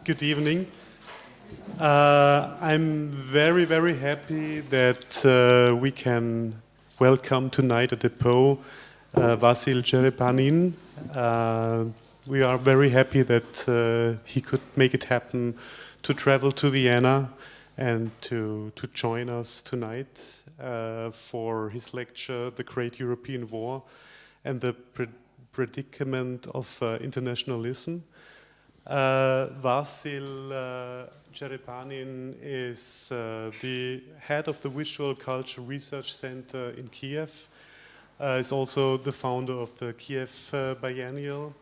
Good evening. I'm very, very happy that we can welcome tonight at the Po Vasyl Cherepanyn. We are very happy that he could make it happen to travel to Vienna and to join us tonight for his lecture, The Great European War and the Predicament of Internationalism. Vasyl Cherepanyn is the head of the Visual Culture Research Center in Kyiv. Is also the founder of the Kyiv Biennial.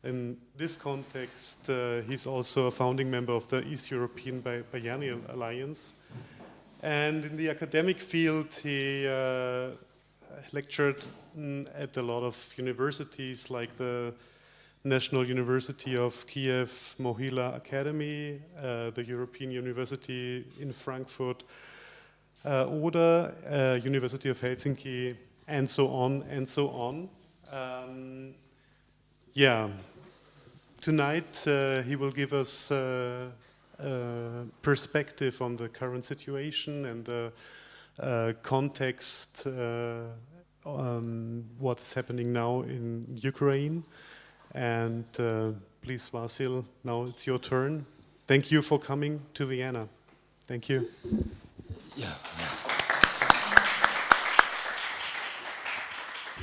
In this context, he's also a founding member of the East European Biennial Alliance. And in the academic field, he lectured at a lot of universities like the National University of Kyiv Mohila Academy, the European University in Frankfurt, Oder, University of Helsinki, and so on and so on. Tonight he will give us perspective on the current situation and the context what's happening now in Ukraine. And please, Vasyl, now it's your turn. Thank you for coming to Vienna. Thank you.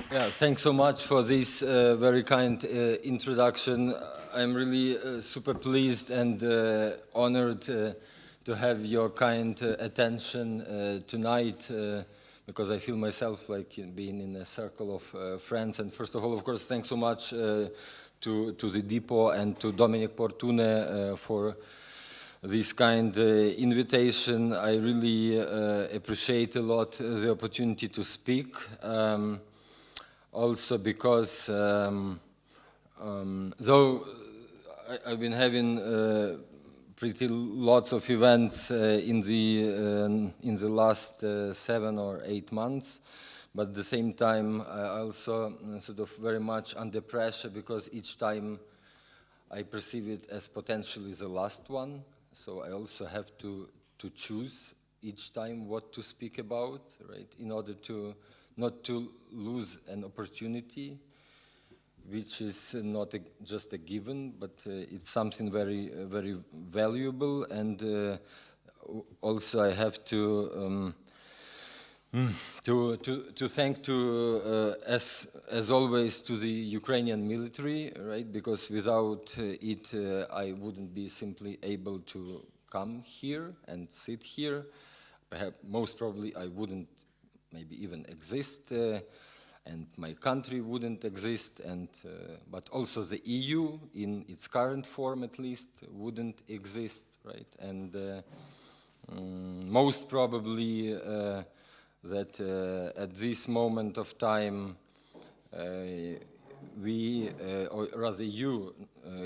Yeah, thanks so much for this very kind introduction. I'm really super pleased and honored to have your kind attention tonight because I feel myself like being in a circle of friends. And first of all, of course, thanks so much to the Depot and to Dominic Portune for this kind invitation. I really appreciate a lot the opportunity to speak. Also because though I've been having pretty lots of events in the last 7 or 8 months, but at the same time I also sort of very much under pressure because each time I perceive it as potentially the last one. So I also have to choose each time what to speak about, right, in order to not to lose an opportunity, which is not just a given, but it's something very, very valuable. And also I have to thank as always to the Ukrainian military, right? Because without it, I wouldn't be simply able to come here and sit here. Perhaps, most probably, I wouldn't maybe even exist, and my country wouldn't exist, and but also the EU, in its current form at least, wouldn't exist, right? And most probably that at this moment of time, we, or rather you,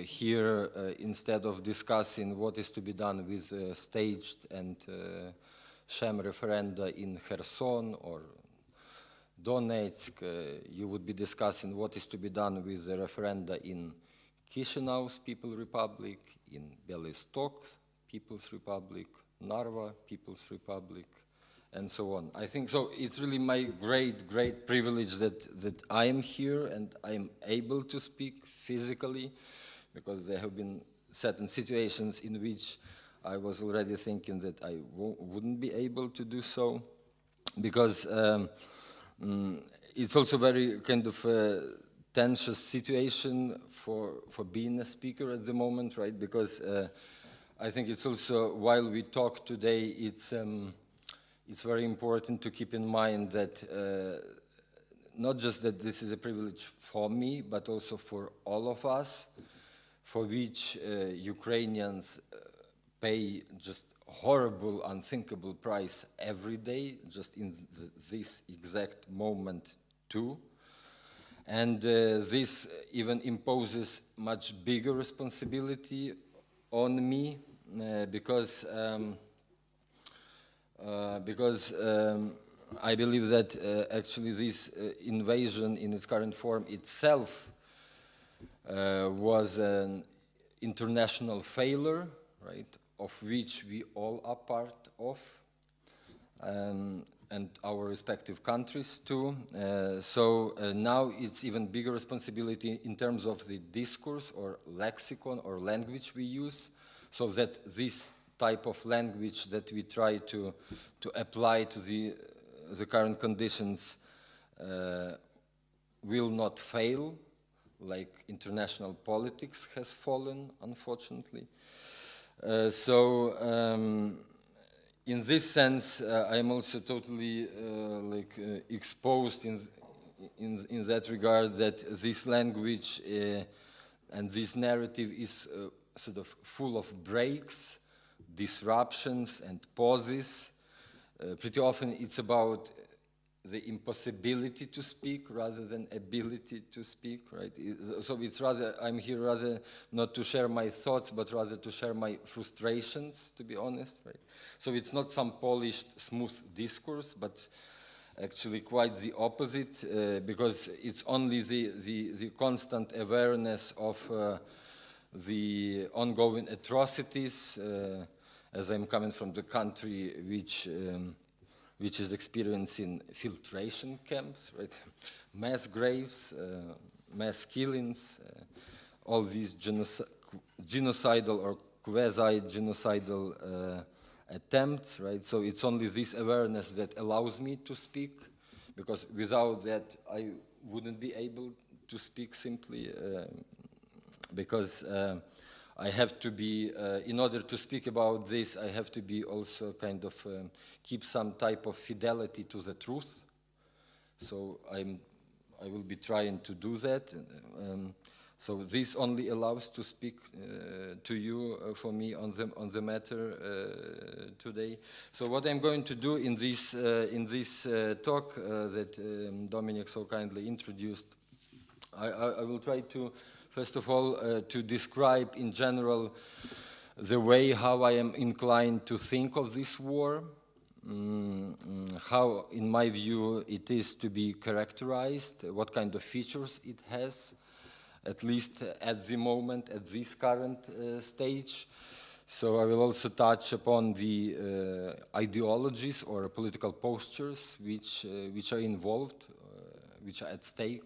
here, instead of discussing what is to be done with staged and sham referenda in Kherson or Donetsk, you would be discussing what is to be done with the referenda in Chisinau's People's Republic, in Belostok People's Republic, Narva People's Republic, and so on. I think so. It's really my great, great privilege that I am here and I am able to speak physically, because there have been certain situations in which I was already thinking that I wouldn't be able to do so, because it's also very kind of a tense situation for being a speaker at the moment, right? Because I think it's also, while we talk today, it's very important to keep in mind that not just that this is a privilege for me, but also for all of us, for which Ukrainians pay just horrible, unthinkable price every day, just in this exact moment too. And this even imposes much bigger responsibility on me because I believe that actually this invasion in its current form itself was an international failure, right, of which we all are part of, and our respective countries too. So now it's even bigger responsibility in terms of the discourse or lexicon or language we use, so that this type of language that we try to apply to the current conditions will not fail, like international politics has fallen, unfortunately. In this sense, I'm also totally exposed in that regard, that this language and this narrative is sort of full of breaks, disruptions, and pauses. Pretty often it's about the impossibility to speak rather than ability to speak, right? So it's rather, I'm here rather not to share my thoughts, but rather to share my frustrations, to be honest, right? So it's not some polished, smooth discourse, but actually quite the opposite, because it's only the constant awareness of the ongoing atrocities, as I'm coming from the country which is experiencing filtration camps, right? Mass graves, mass killings, all these genocidal or quasi-genocidal attempts, right? So it's only this awareness that allows me to speak, because without that I wouldn't be able to speak simply, because I have to be, in order to speak about this, I have to be also kind of keep some type of fidelity to the truth. So I will be trying to do that. So this only allows to speak to you for me on the matter today. So what I'm going to do in this talk that Dominic so kindly introduced, I will try to, first of all, to describe in general the way how I am inclined to think of this war, how, in my view, it is to be characterized, what kind of features it has, at least at the moment, at this current stage. So I will also touch upon the ideologies or political postures which are involved, which are at stake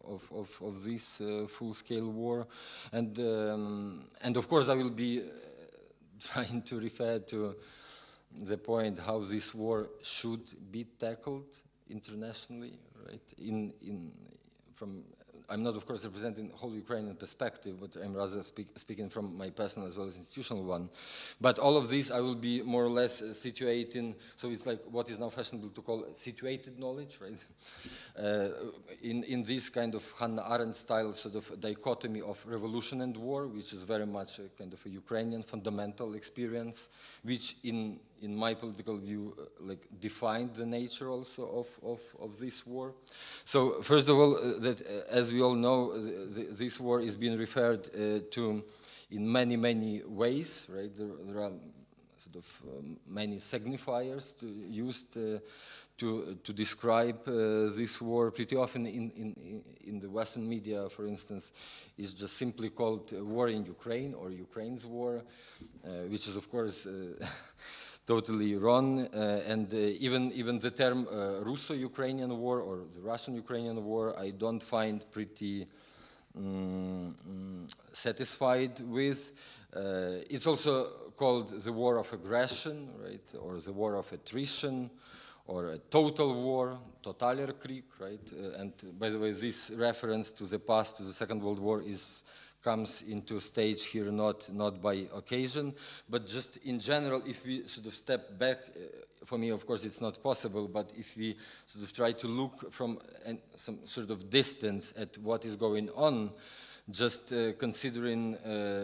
of this full-scale war, and of course I will be trying to refer to the point how this war should be tackled internationally, right? I'm not, of course, representing whole Ukrainian perspective, but I'm rather speaking from my personal as well as institutional one. But all of this I will be more or less situating, so it's like what is now fashionable to call situated knowledge, right? In this kind of Hannah Arendt style sort of dichotomy of revolution and war, which is very much a kind of a Ukrainian fundamental experience, which in my political view, like defined the nature also of this war. So first of all, that as we all know, this war is being referred to in many ways, right? There are sort of many signifiers used to describe this war. Pretty often in the Western media, for instance, is just simply called war in Ukraine or Ukraine's war, which is of course totally wrong, and even the term Russo-Ukrainian war or the Russian-Ukrainian war I don't find pretty satisfied with. It's also called the war of aggression, right, or the war of attrition, or a total war, Totalierkrieg, right? And by the way, this reference to the past, to the Second World War, comes into stage here not by occasion, but just in general, if we sort of step back, for me, of course, it's not possible, but if we sort of try to look from some sort of distance at what is going on, just considering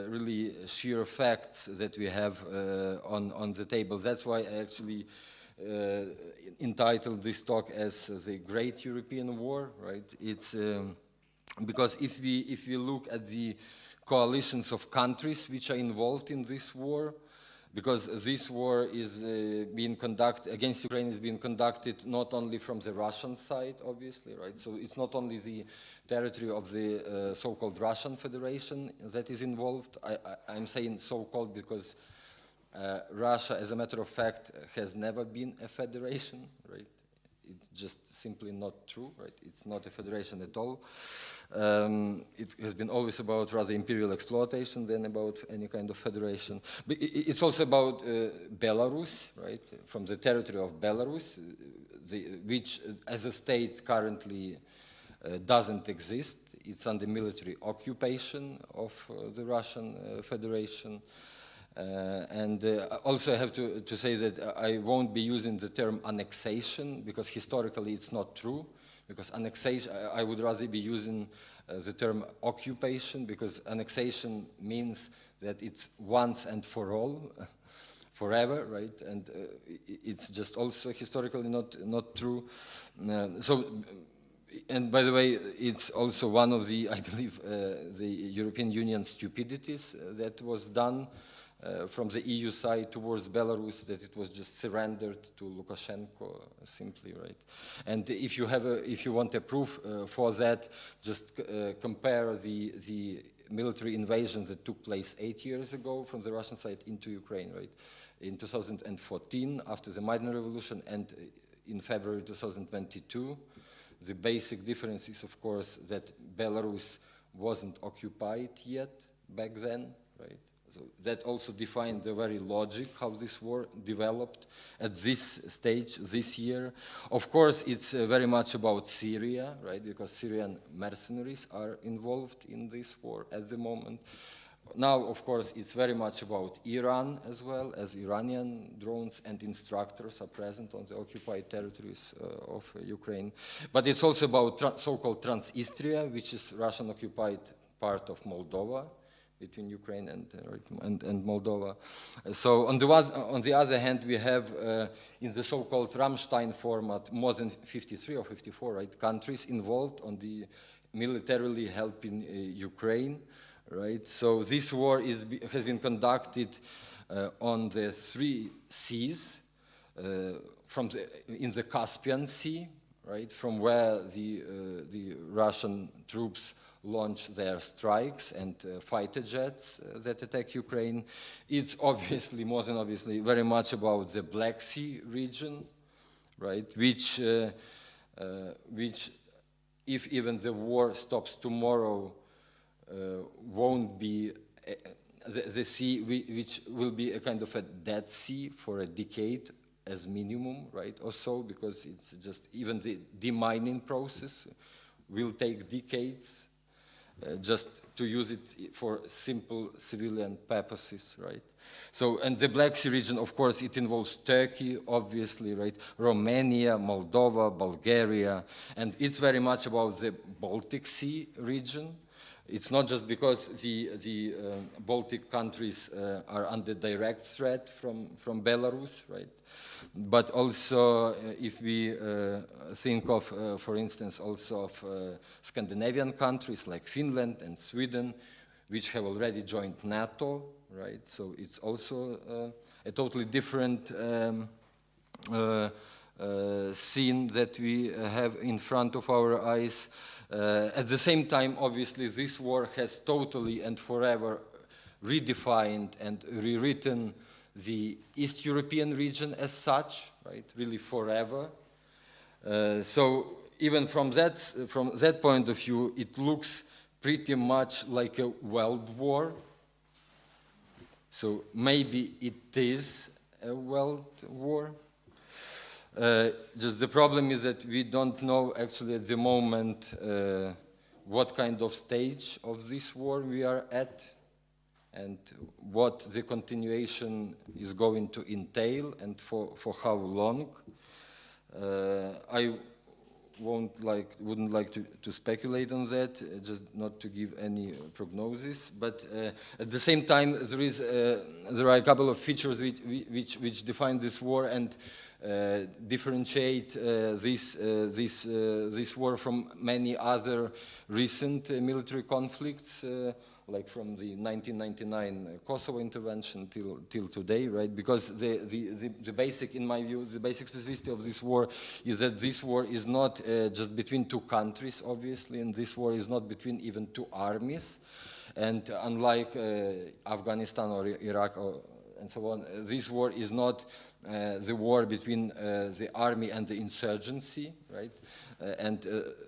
really sheer facts that we have on the table. That's why I actually entitled this talk as the Great European War, right? It's because if we look at the coalitions of countries which are involved in this war, because this war is being conducted against Ukraine, is being conducted not only from the Russian side, obviously, right? So it's not only the territory of the so-called Russian Federation that is involved. I'm saying so-called because Russia, as a matter of fact, has never been a federation, right? It's just simply not true, right? It's not a federation at all. It has been always about rather imperial exploitation than about any kind of federation. But it's also about Belarus, right? From the territory of Belarus, which as a state currently doesn't exist. It's under military occupation of the Russian Federation. Also I have to say that I won't be using the term annexation, because historically it's not true. Because annexation, I would rather be using the term occupation, because annexation means that it's once and for all, forever, right? And it's just also historically not true. And by the way, it's also one of the, I believe, the European Union stupidities that was done from the EU side towards Belarus, that it was just surrendered to Lukashenko simply, right? And if you want a proof for that, just compare the military invasion that took place 8 years ago from the Russian side into Ukraine, right? In 2014, after the Maidan Revolution, and in February 2022. The basic difference is, of course, that Belarus wasn't occupied yet back then, right? So that also defined the very logic how this war developed at this stage, this year. Of course, it's very much about Syria, right? Because Syrian mercenaries are involved in this war at the moment. Now, of course, it's very much about Iran as well, as Iranian drones and instructors are present on the occupied territories of Ukraine. But it's also about so-called Transnistria, which is Russian-occupied part of Moldova, between Ukraine and Moldova. So on the other hand, we have in the so-called Rammstein format more than 53 or 54 countries involved on the militarily helping Ukraine. Right, so this war has been conducted on the 3 seas, in the Caspian Sea, right, from where the Russian troops launch their strikes and fighter jets that attack Ukraine. It's obviously, more than obviously, very much about the Black Sea region, right, which if even the war stops tomorrow, won't be the sea, which will be a kind of a dead sea for a decade as minimum, right, or so, because it's just even the demining process will take decades just to use it for simple civilian purposes, right? So, and the Black Sea region, of course, it involves Turkey, obviously, right? Romania, Moldova, Bulgaria, and it's very much about the Baltic Sea region. It's not just because the Baltic countries are under direct threat from Belarus, right? But also, if we think of, for instance, also of Scandinavian countries like Finland and Sweden, which have already joined NATO, right? So it's also a totally different scene that we have in front of our eyes. At the same time, obviously, this war has totally and forever redefined and rewritten the East European region as such, right? Really forever. So even from that point of view, it looks pretty much like a world war. So maybe it is a world war. Just the problem is that we don't know actually at the moment what kind of stage of this war we are at and what the continuation is going to entail and for how long. I wouldn't like to speculate on that, just not to give any prognosis. But at the same time, there are a couple of features which define this war and differentiate this war from many other recent military conflicts, like from the 1999 Kosovo intervention till today, right? Because the basic, in my view, the basic specificity of this war is that this war is not just between two countries, obviously, and this war is not between even two armies. And unlike Afghanistan or Iraq and so on. This war is not the war between the army and the insurgency, right?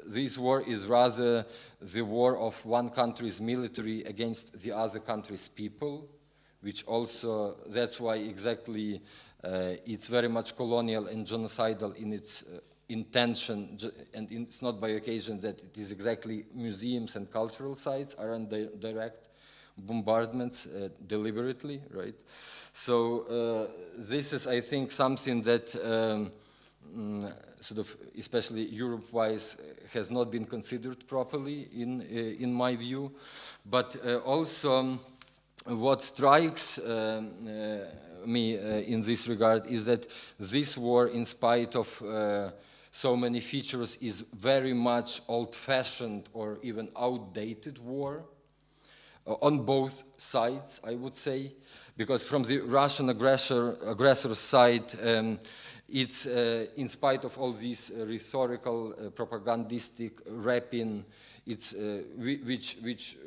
This war is rather the war of one country's military against the other country's people, which also, that's why exactly it's very much colonial and genocidal in its intention, and it's not by occasion that it is exactly museums and cultural sites are under direct bombardments deliberately, right? So this is, I think, something that sort of, especially Europe-wise, has not been considered properly in my view. But also, what strikes me in this regard is that this war, in spite of so many features, is very much old-fashioned or even outdated war. On both sides, I would say, because from the Russian aggressor's side, it's in spite of all these rhetorical, propagandistic wrapping, it's which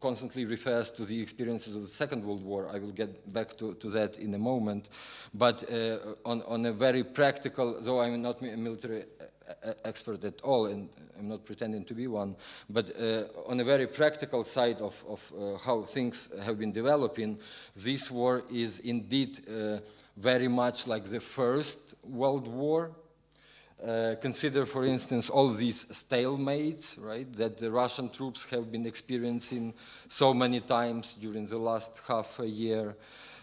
constantly refers to the experiences of the Second World War. I will get back to that in a moment. But on a very practical, though I'm not a military expert at all, and I'm not pretending to be one, but on a very practical side of how things have been developing, this war is indeed very much like the First World War. Consider, for instance, all these stalemates, right, that the Russian troops have been experiencing so many times during the last half a year.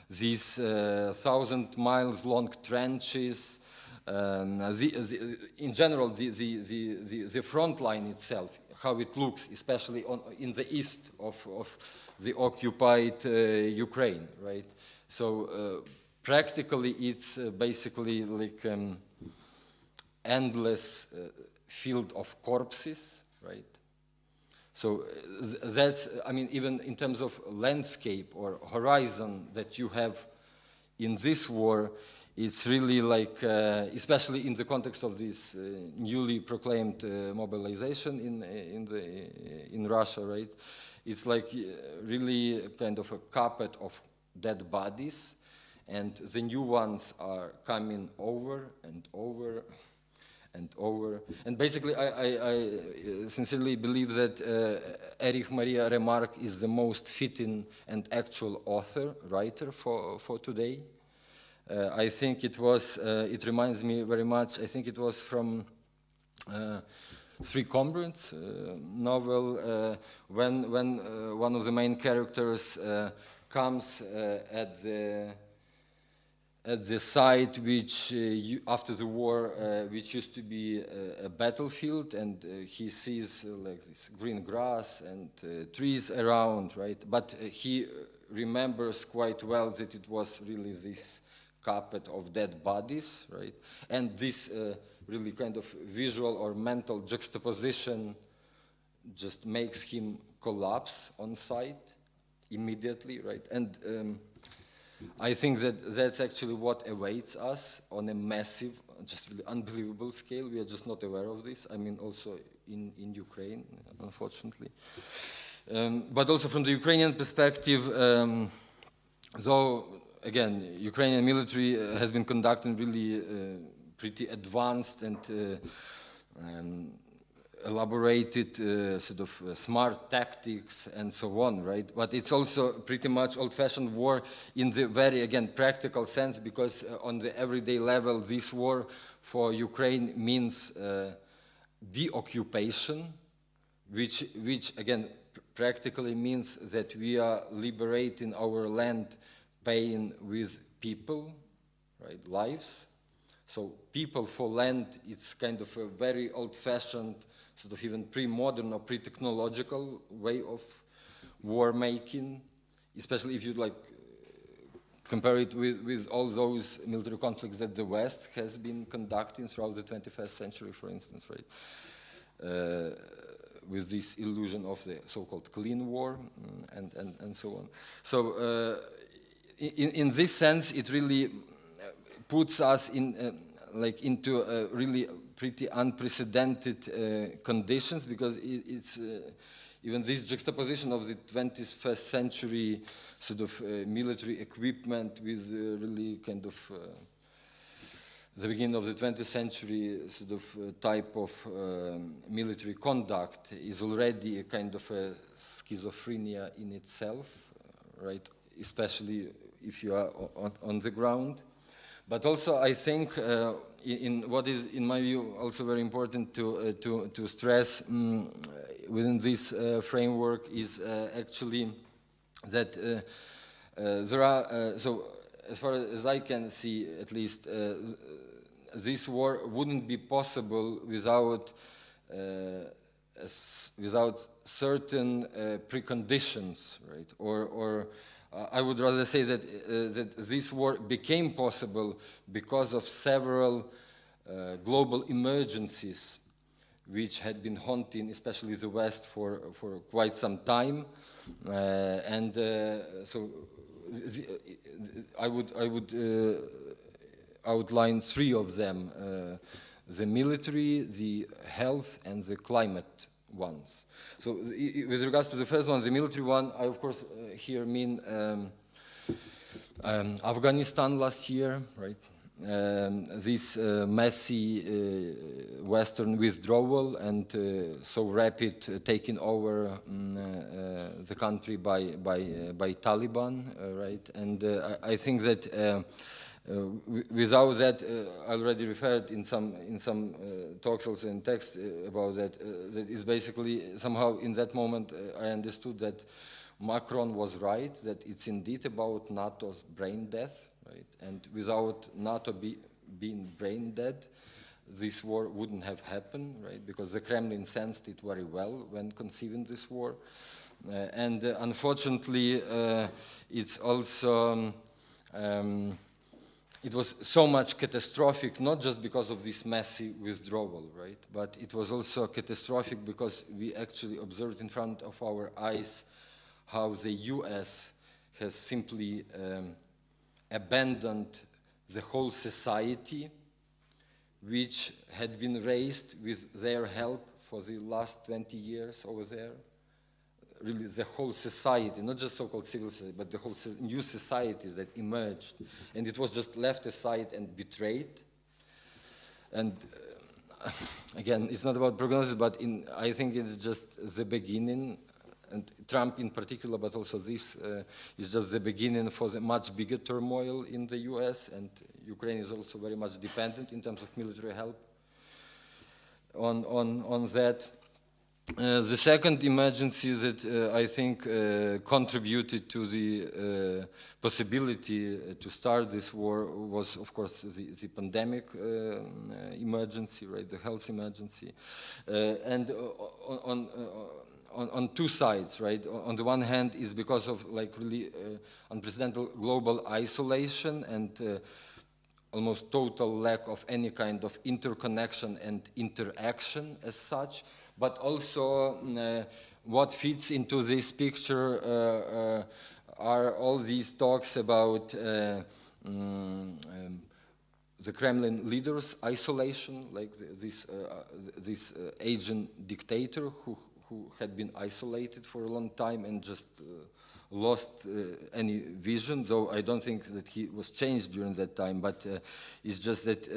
These 1,000 miles long trenches. In general, the front line itself, how it looks, especially in the east of the occupied Ukraine, right? So practically, it's basically like endless field of corpses, right? So that's, I mean, even in terms of landscape or horizon that you have in this war, it's really like, especially in the context of this newly proclaimed mobilization in Russia, right? It's like really kind of a carpet of dead bodies, and the new ones are coming over and over and over. And basically, I sincerely believe that Erich Maria Remarque is the most fitting and actual writer for today. I think it was, it reminds me very much, I think it was from Three Comrades novel, when one of the main characters comes at the site which, after the war, which used to be a battlefield, and he sees like this green grass and trees around, right? But he remembers quite well that it was really this carpet of dead bodies, right? And this really kind of visual or mental juxtaposition just makes him collapse on sight immediately, right? And I think that that's actually what awaits us on a massive, just really unbelievable scale. We are just not aware of this. I mean, also in Ukraine, unfortunately. But also from the Ukrainian perspective, though, again, Ukrainian military has been conducting really pretty advanced and elaborated sort of smart tactics and so on, right? But it's also pretty much old-fashioned war in the very, again, practical sense, because on the everyday level, this war for Ukraine means deoccupation, which again, practically means that we are liberating our land, paying with people, right, lives. So people for land, it's kind of a very old-fashioned, sort of even pre-modern or pre-technological way of war making, especially if you like compare it with all those military conflicts that the West has been conducting throughout the 21st century, for instance, right? With this illusion of the so-called clean war and so on. So in this sense, it really puts us in like really pretty unprecedented conditions, because even this juxtaposition of the 21st century sort of military equipment with really kind of the beginning of the 20th century sort of type of military conduct is already a kind of a schizophrenia in itself, right? Especially if you are on the ground. But also I think in what is, in my view, also very important to stress within this framework is actually that there are, so as far as I can see at least, this war wouldn't be possible without without certain preconditions, right? Or I would rather say that that this war became possible because of several global emergencies which had been haunting, especially the West, for quite some time, so I would outline three of them: the military, the health, and the climate ones. So with regards to the first one, the military one, I of course here mean Afghanistan last year, right? This messy Western withdrawal and so rapid taking over the country by Taliban, right? And I think that without that, I already referred in some talks also in text about that. That is basically somehow in that moment I understood that Macron was right, that it's indeed about NATO's brain death, right? And without NATO being brain dead, this war wouldn't have happened, right? Because the Kremlin sensed it very well when conceiving this war, and unfortunately, it's also. It was so much catastrophic, not just because of this messy withdrawal, right? But it was also catastrophic because we actually observed in front of our eyes how the US has simply abandoned the whole society, which had been raised with their help for the last 20 years over there. Really the whole society, not just so-called civil society, but the whole new society that emerged, and it was just left aside and betrayed. And again, it's not about prognosis, but I think it's just the beginning, and Trump in particular, but also this is just the beginning for the much bigger turmoil in the US, and Ukraine is also very much dependent in terms of military help on that. The second emergency that I think contributed to the possibility to start this war was, of course, the pandemic emergency, right? The health emergency, and on two sides, right? On the one hand, is because of like really unprecedented global isolation and almost total lack of any kind of interconnection and interaction as such. But also what fits into this picture are all these talks about the Kremlin leaders' isolation, like this agent dictator who had been isolated for a long time and just lost any vision, though I don't think that he was changed during that time, but it's just that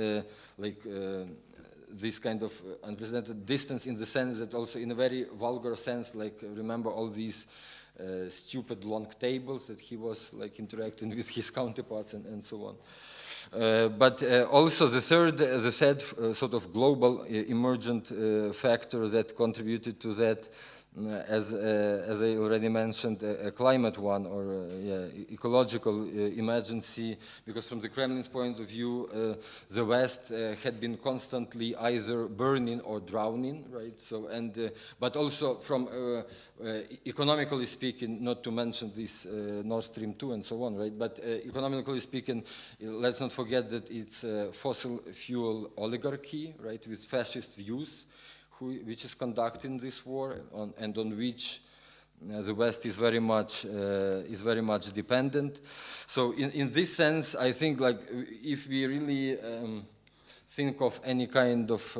this kind of unprecedented distance in the sense that also in a very vulgar sense, like remember all these stupid long tables that he was like interacting with his counterparts and so on. But also the third sort of global emergent factor that contributed to that, as I already mentioned, a climate one or ecological emergency, because from the Kremlin's point of view, the West had been constantly either burning or drowning, right? So but also from economically speaking, not to mention this Nord Stream 2 and so on, right? But economically speaking, let's not forget that it's a fossil fuel oligarchy, right, with fascist views, which is conducting this war and on which the West is very much dependent. So in this sense, I think like if we really think of any kind of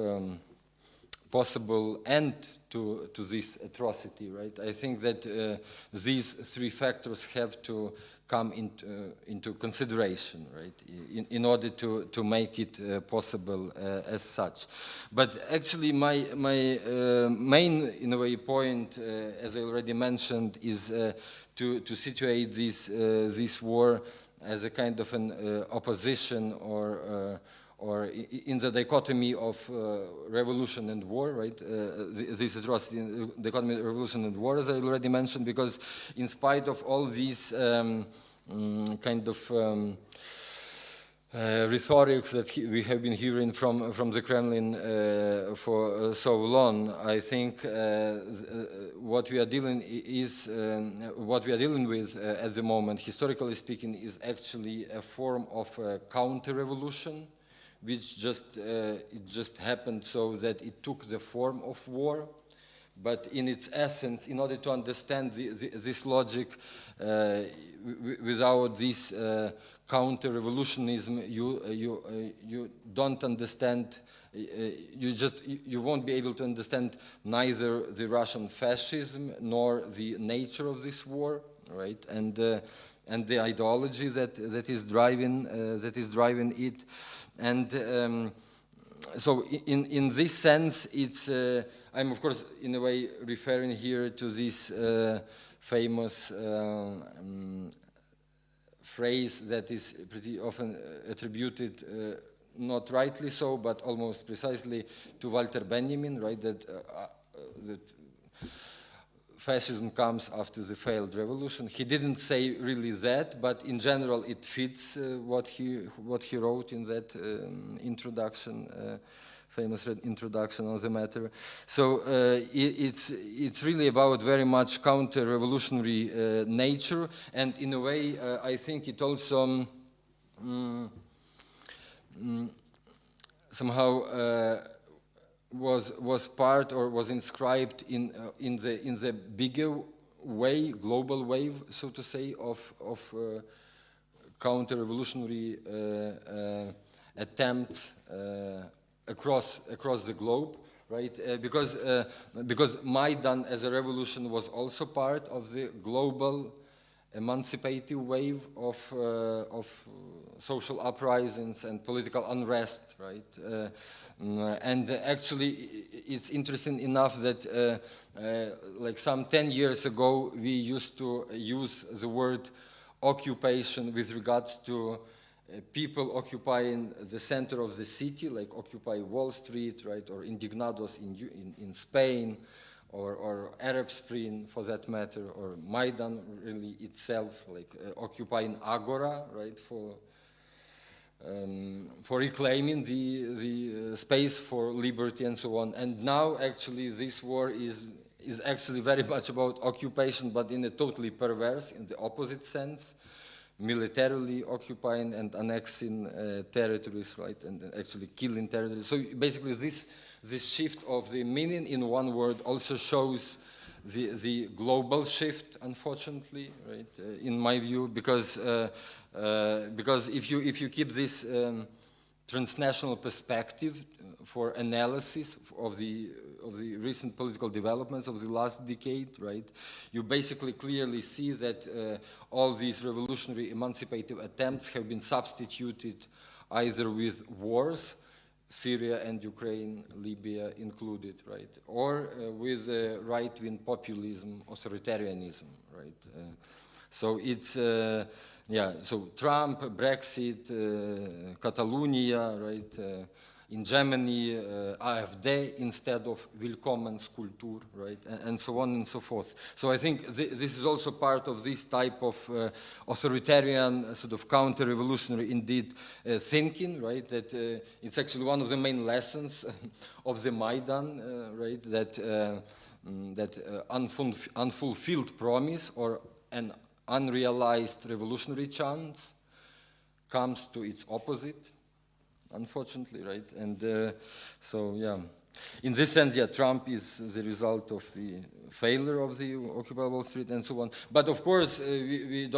possible end to this atrocity, right? I think that these three factors have to come into consideration, right, in order to make it possible as such. But actually my main, in a way, point, as I already mentioned, is to situate this war as a kind of an opposition or in the dichotomy of revolution and war, right? This atrocity, dichotomy of revolution and war, as I already mentioned, because in spite of all these kind of rhetorics that we have been hearing from the Kremlin for so long, I think what we are dealing with at the moment, historically speaking, is actually a form of counter-revolution, which it just happened so that it took the form of war. But in its essence, in order to understand this logic, without this counter-revolutionism, you don't understand. You won't be able to understand neither the Russian fascism nor the nature of this war, right? And the ideology that is driving it. And so in this sense, it's I'm of course in a way referring here to this famous phrase that is pretty often attributed, not rightly so, but almost precisely, to Walter Benjamin, right? That fascism comes after the failed revolution. He didn't say really that, but in general it fits what he wrote in that introduction, famous introduction on the matter. So it's really about very much counter-revolutionary nature, and in a way I think it also somehow was part or was inscribed in the bigger way, global wave, so to say, of counter-revolutionary attempts across the globe, right? Because Maidan as a revolution was also part of the global emancipative wave of social uprisings and political unrest, right? And actually, it's interesting enough that like some 10 years ago, we used to use the word occupation with regards to people occupying the center of the city, like Occupy Wall Street, right, or Indignados in Spain, or Arab Spring, for that matter, or Maidan really itself, like occupying Agora, right, for reclaiming the space for liberty and so on. And now, actually, this war is actually very much about occupation, but in a totally perverse, in the opposite sense, militarily occupying and annexing territories, right, and actually killing territories. So basically, this shift of the meaning in one word also shows the global shift, unfortunately, right, in my view, because if you keep this transnational perspective for analysis of the recent political developments of the last decade, right, you basically clearly see that all these revolutionary emancipative attempts have been substituted either with wars, Syria and Ukraine, Libya included, right, or with right-wing populism, authoritarianism, right. So it's so Trump, Brexit, Catalonia, right. In Germany, AfD instead of Willkommenskultur, right, and so on and so forth. So I think this is also part of this type of authoritarian, sort of counter-revolutionary, indeed, thinking, right, that it's actually one of the main lessons of the Maidan, right, that unfulfilled promise or an unrealized revolutionary chance comes to its opposite, unfortunately, right? And so, yeah, in this sense, yeah, Trump is the result of the failure of the Occupy Wall Street and so on. But of course, it's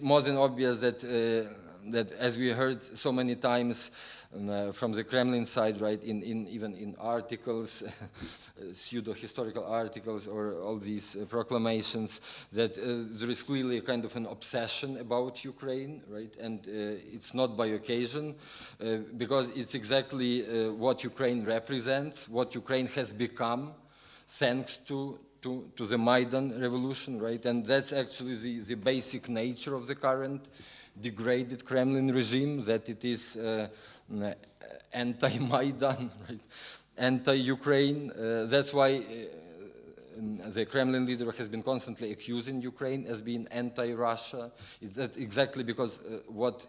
more than obvious that that, as we heard so many times from the Kremlin side, right, even in articles, pseudo-historical articles, or all these proclamations, that there is clearly a kind of an obsession about Ukraine, right, and it's not by occasion, because it's exactly what Ukraine represents, what Ukraine has become, thanks to the Maidan revolution, right? And that's actually the basic nature of the current degraded Kremlin regime, that it is anti-Maidan, right? Anti-Ukraine. That's why the Kremlin leader has been constantly accusing Ukraine as being anti-Russia. It's that exactly because what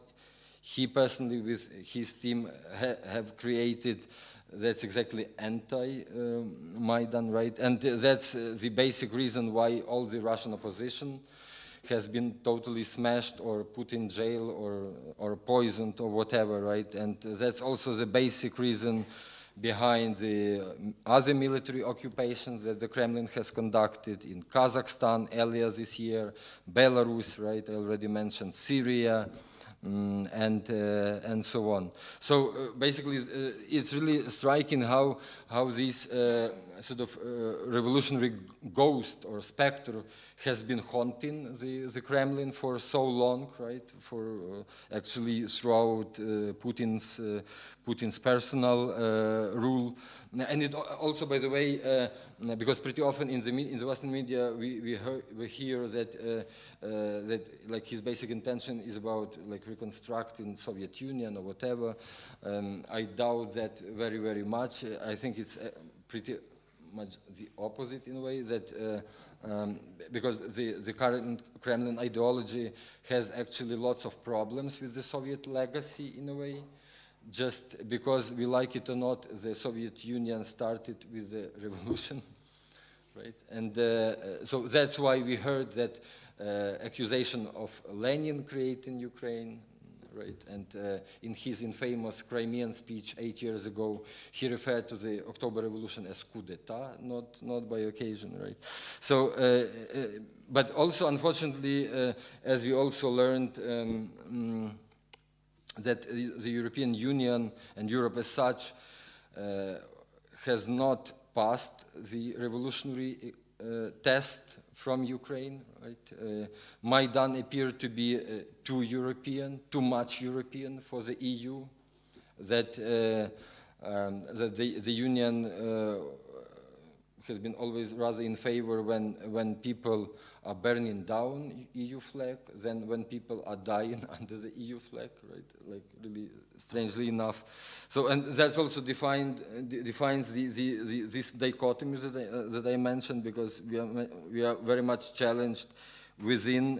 he personally with his team have created, that's exactly anti-Maidan, right? And that's the basic reason why all the Russian opposition has been totally smashed or put in jail or poisoned or whatever, right? And that's also the basic reason behind the other military occupations that the Kremlin has conducted in Kazakhstan earlier this year, Belarus, right? I already mentioned Syria, and so on. So basically, it's really striking how this sort of revolutionary ghost or specter has been haunting the Kremlin for so long, right? For actually throughout Putin's personal rule, and it also, by the way, because pretty often in the Western media we hear that that like his basic intention is about like reconstructing Soviet Union or whatever. I doubt that very, very much. I think it's pretty much the opposite in a way, that because the current Kremlin ideology has actually lots of problems with the Soviet legacy in a way. Just because we like it or not, the Soviet Union started with the revolution, right? And so that's why we heard that accusation of Lenin creating Ukraine, right? And in his infamous Crimean speech 8 years ago, he referred to the October Revolution as coup d'etat, not by occasion, right? So, but also, unfortunately, as we also learned, that the European Union and Europe as such has not passed the revolutionary test from Ukraine, right? Maidan appeared to be too European, too much European for the EU, that the Union has been always rather in favor when people are burning down EU flag than when people are dying under the EU flag, right? Like really strangely enough. So, and that's also defines this dichotomy that I mentioned, because we are very much challenged within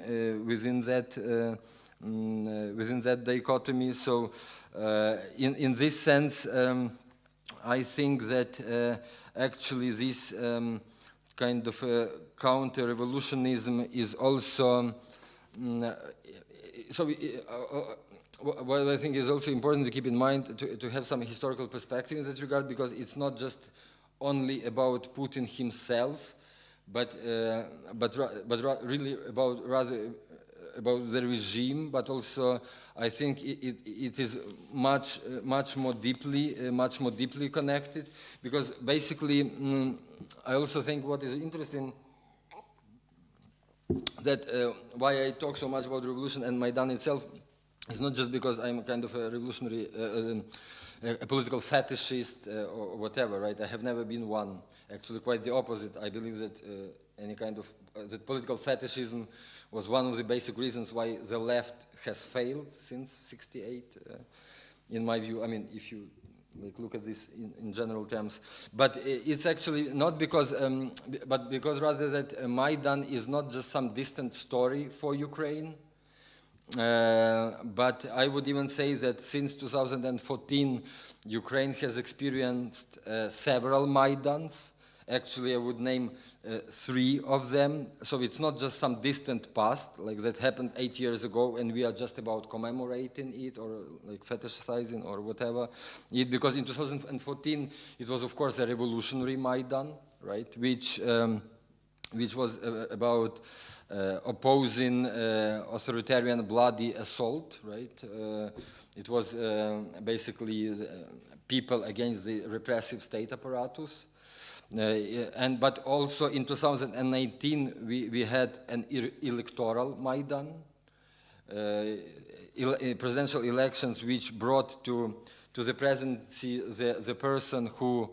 that dichotomy. So, in this sense, I think that actually this kind of counter-revolutionism is also what I think is also important to keep in mind, to have some historical perspective in that regard, because it's not just only about Putin himself, but really about the regime, but also I think it is much more deeply connected, because basically I also think what is interesting, that why I talk so much about revolution and Maidan itself is not just because I'm kind of a revolutionary, a political fetishist or whatever, right? I have never been one. Actually, quite the opposite. I believe that any kind of that political fetishism was one of the basic reasons why the left has failed since '68. In my view, I mean, if you like look at this in general terms, but it's actually not because, but because rather that Maidan is not just some distant story for Ukraine. But I would even say that since 2014, Ukraine has experienced several Maidans. Actually, I would name 3 of them. So it's not just some distant past, like that happened 8 years ago, and we are just about commemorating it or like fetishizing or whatever. Because in 2014, it was, of course, a revolutionary Maidan, right? Which was about opposing authoritarian bloody assault, right? It was basically people against the repressive state apparatus. But also in 2019 we had an electoral Maidan, presidential elections which brought to the presidency the person who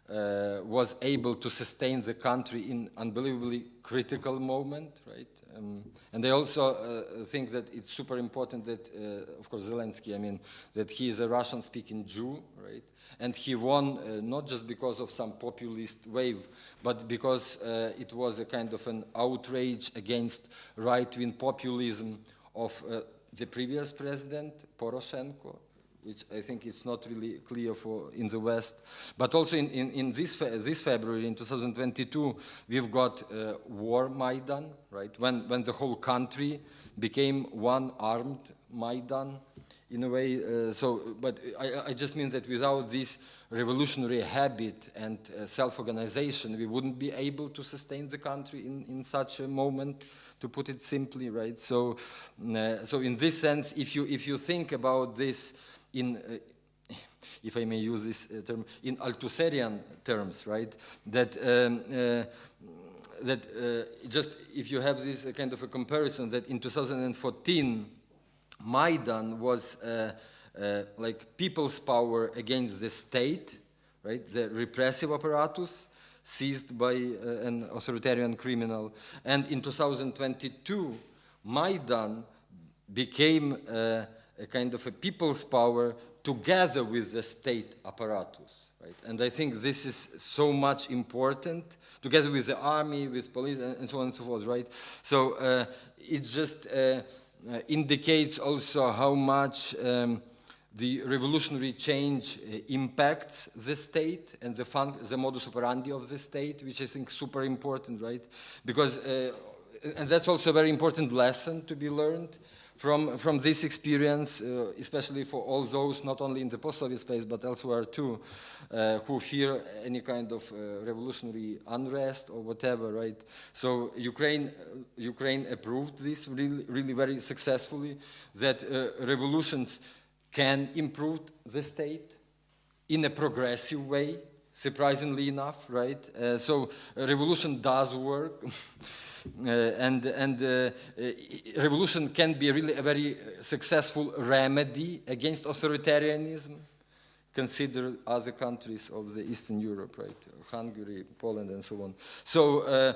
was able to sustain the country in unbelievably critical moment, right? And I also think that it's super important that, of course, Zelensky, I mean, that he is a Russian-speaking Jew, right? And he won not just because of some populist wave, but because it was a kind of an outrage against right-wing populism of the previous president, Poroshenko, which I think it's not really clear for in the West. But also in this February, in 2022, we've got war Maidan, right? When the whole country became one armed Maidan, in a way. But I just mean that without this revolutionary habit and self-organization, we wouldn't be able to sustain the country in such a moment, to put it simply, right? So in this sense, if you think about this in, if I may use this term, in Althusserian terms, right? That just if you have this kind of a comparison, that in 2014, Maidan was like people's power against the state, right? The repressive apparatus seized by an authoritarian criminal. And in 2022, Maidan became a kind of a people's power together with the state apparatus, right? And I think this is so much important, together with the army, with police, and so on and so forth, right? So it just indicates also how much the revolutionary change impacts the state and the modus operandi of the state, which I think is super important, right? Because, and that's also a very important lesson to be learned from this experience, especially for all those, not only in the post-Soviet space, but elsewhere too, who fear any kind of revolutionary unrest or whatever, right? So Ukraine approved this really very successfully, that revolutions can improve the state in a progressive way, surprisingly enough, right? So revolution does work. Revolution can be really a very successful remedy against authoritarianism. Consider other countries of the Eastern Europe, right? Hungary, Poland, and so on. So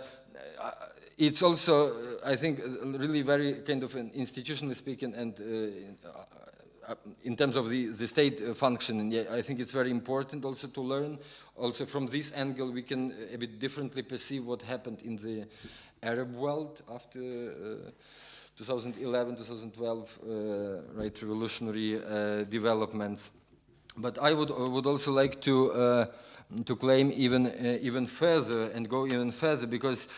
it's also, I think, really very kind of an institutionally speaking, and in terms of the state function, yeah, I think it's very important also to learn. Also from this angle, we can a bit differently perceive what happened in the Arab world after 2011, 2012, right, revolutionary developments. But I would also like to claim even further and go even further, because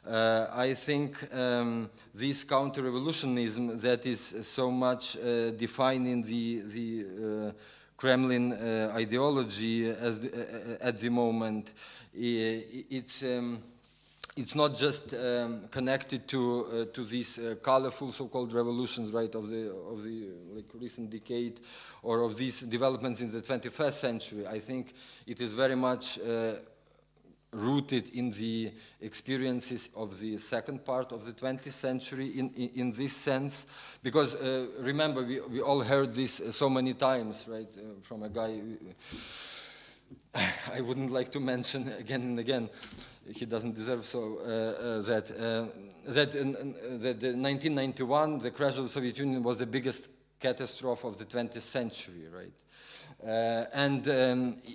I think this counter-revolutionism that is so much defining the Kremlin ideology at the moment, it's not just connected to these colorful so-called revolutions, right, of the like recent decade, or of these developments in the 21st century. I think it is very much rooted in the experiences of the second part of the 20th century in this sense, because remember, we all heard this so many times, right, from a guy I wouldn't like to mention again and again. He doesn't deserve so that in 1991, the crash of the Soviet Union was the biggest catastrophe of the 20th century, right?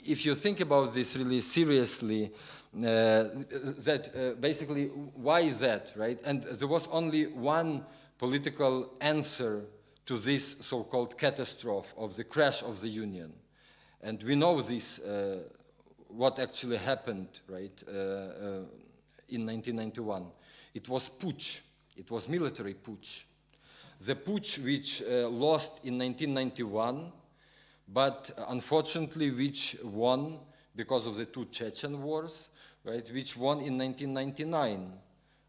If you think about this really seriously, that basically, why is that, right? And there was only one political answer to this so-called catastrophe of the crash of the Union. And we know this, what actually happened, right, in 1991. It was putsch. It was military putsch. The putsch which lost in 1991, but unfortunately which won because of the two Chechen wars, right, which won in 1999,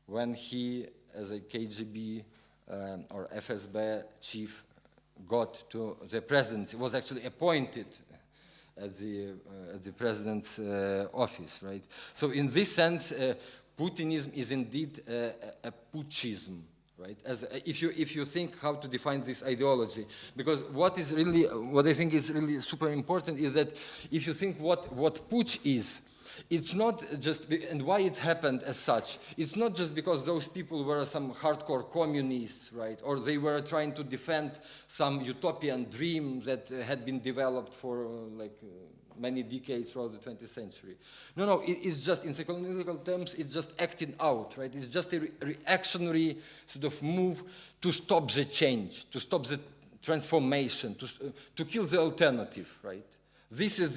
when he as a KGB or FSB chief got to the presidency, was actually appointed at the president's office, right? So in this sense, Putinism is indeed a putschism, right? As if you think how to define this ideology, because what I think is really super important is that if you think what putsch is, it's not just, and why it happened as such, it's not just because those people were some hardcore communists, right? Or they were trying to defend some utopian dream that had been developed for many decades throughout the 20th century. No, it's just, in psychological terms, it's just acting out, right? It's just a reactionary sort of move to stop the change, to stop the transformation, to kill the alternative, right? This is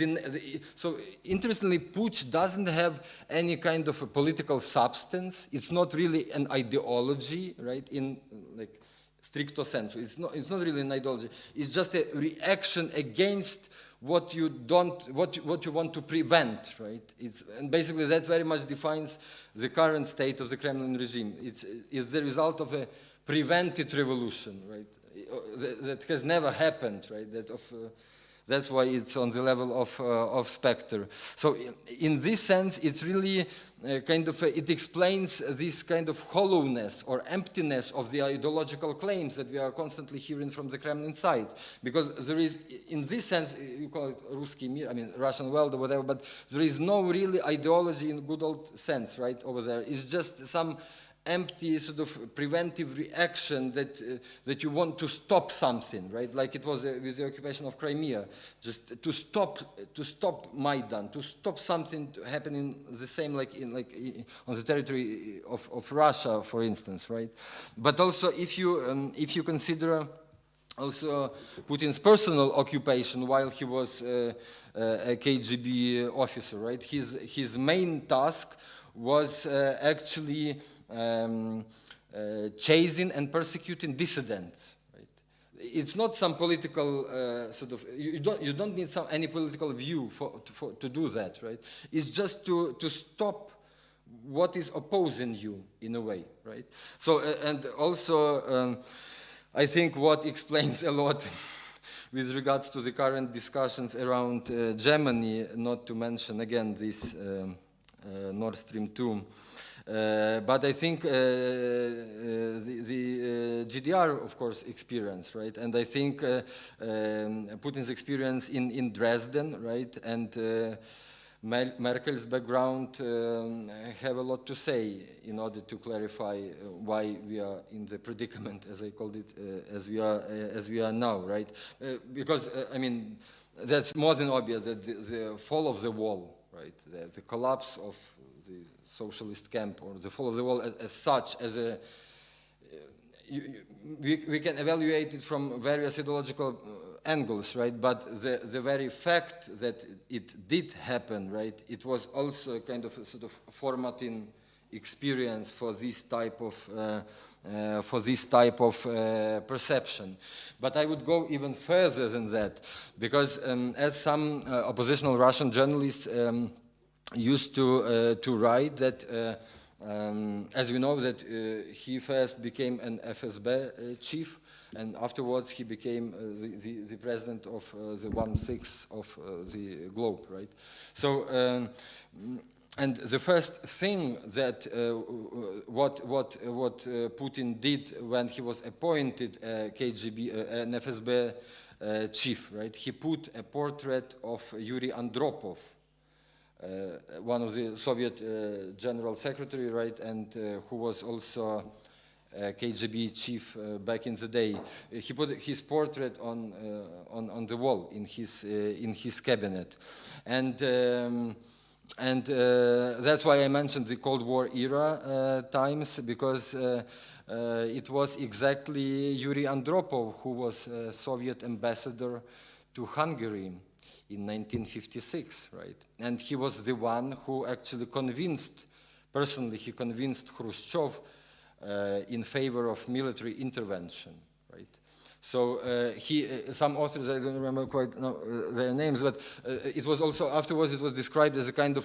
so interestingly, putsch doesn't have any kind of a political substance. It's not really an ideology, right? In like stricto sensu, it's not really an ideology. It's just a reaction against what you want to prevent, right? And basically that very much defines the current state of the Kremlin regime. It's the result of a prevented revolution, right? That has never happened, right? That's why it's on the level of specter. So in this sense, it's really it explains this kind of hollowness or emptiness of the ideological claims that we are constantly hearing from the Kremlin side. Because there is, in this sense, you call it Ruski Mir, I mean Russian world or whatever, but there is no really ideology in good old sense, right, over there. It's just some empty sort of preventive reaction that you want to stop something, right? Like it was with the occupation of Crimea, just to stop Maidan, to stop something happening the same like on the territory of Russia, for instance, right? But also if you consider also Putin's personal occupation while he was a KGB officer, right? His main task was actually chasing and persecuting dissidents. Right? It's not some political sort of. You don't need any political view to do that. Right? It's just to stop what is opposing you in a way. Right? So and also I think what explains a lot with regards to the current discussions around Germany, not to mention again this Nord Stream 2. But I think the GDR, of course, experience, right? And I think Putin's experience in Dresden, right? And Merkel's background have a lot to say in order to clarify why we are in the predicament, as I called it, as we are now, right? Because I mean, that's more than obvious that the fall of the wall, right? The collapse of the socialist camp, or the fall of the wall as such, as a we can evaluate it from various ideological angles, right? But the very fact that it did happen, right? It was also a kind of a sort of formatting experience for this type of perception. But I would go even further than that, because as some oppositional Russian journalists used to write that, as we know, that he first became an FSB chief, and afterwards he became the president of the 1/6 of the globe, right? So, and the first thing that what Putin did when he was appointed KGB, an FSB chief, right? He put a portrait of Yuri Andropov, one of the Soviet general secretary, right, and who was also KGB chief back in the day. He put his portrait on the wall in his cabinet, and that's why I mentioned the Cold War era times, because it was exactly Yuri Andropov who was Soviet ambassador to Hungary in 1956, right? And he was the one who actually personally convinced Khrushchev in favor of military intervention, right? So some authors, I don't remember quite their names, but it was also, afterwards it was described as a kind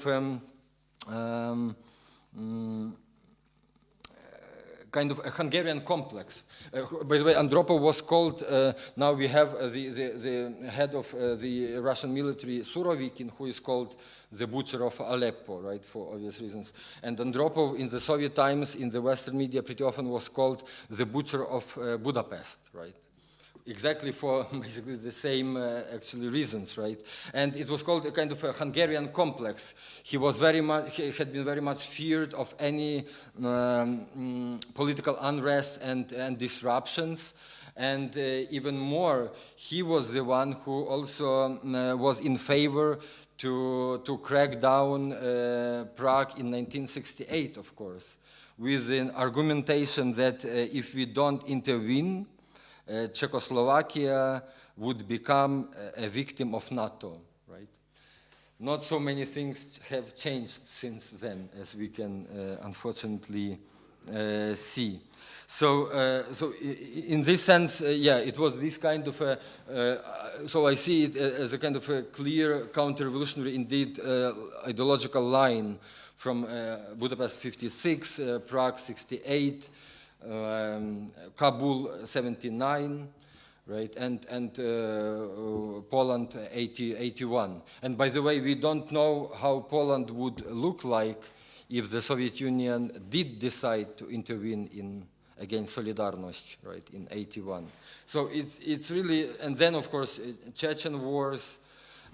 kind of a Hungarian complex. By the way, Andropov was called, now we have the head of the Russian military, Surovikin, who is called the butcher of Aleppo, right, for obvious reasons. And Andropov in the Soviet times, in the Western media, pretty often was called the butcher of Budapest, right? Exactly for basically the same actually reasons, right? And it was called a kind of a Hungarian complex. He had been very much feared of any political unrest and disruptions. And even more, he was the one who also was in favor to crack down Prague in 1968, of course, with an argumentation that if we don't intervene, Czechoslovakia would become a victim of NATO, right? Not so many things have changed since then, as we can unfortunately see. So, in this sense, yeah, it was this kind of a, so I see it as a kind of a clear counter-revolutionary, indeed, ideological line from Budapest 56, Prague 68, Kabul 79, right, and Poland 81. And by the way, we don't know how Poland would look like if the Soviet Union did decide to intervene against Solidarność, right, in 81. So it's really, and then of course Chechen wars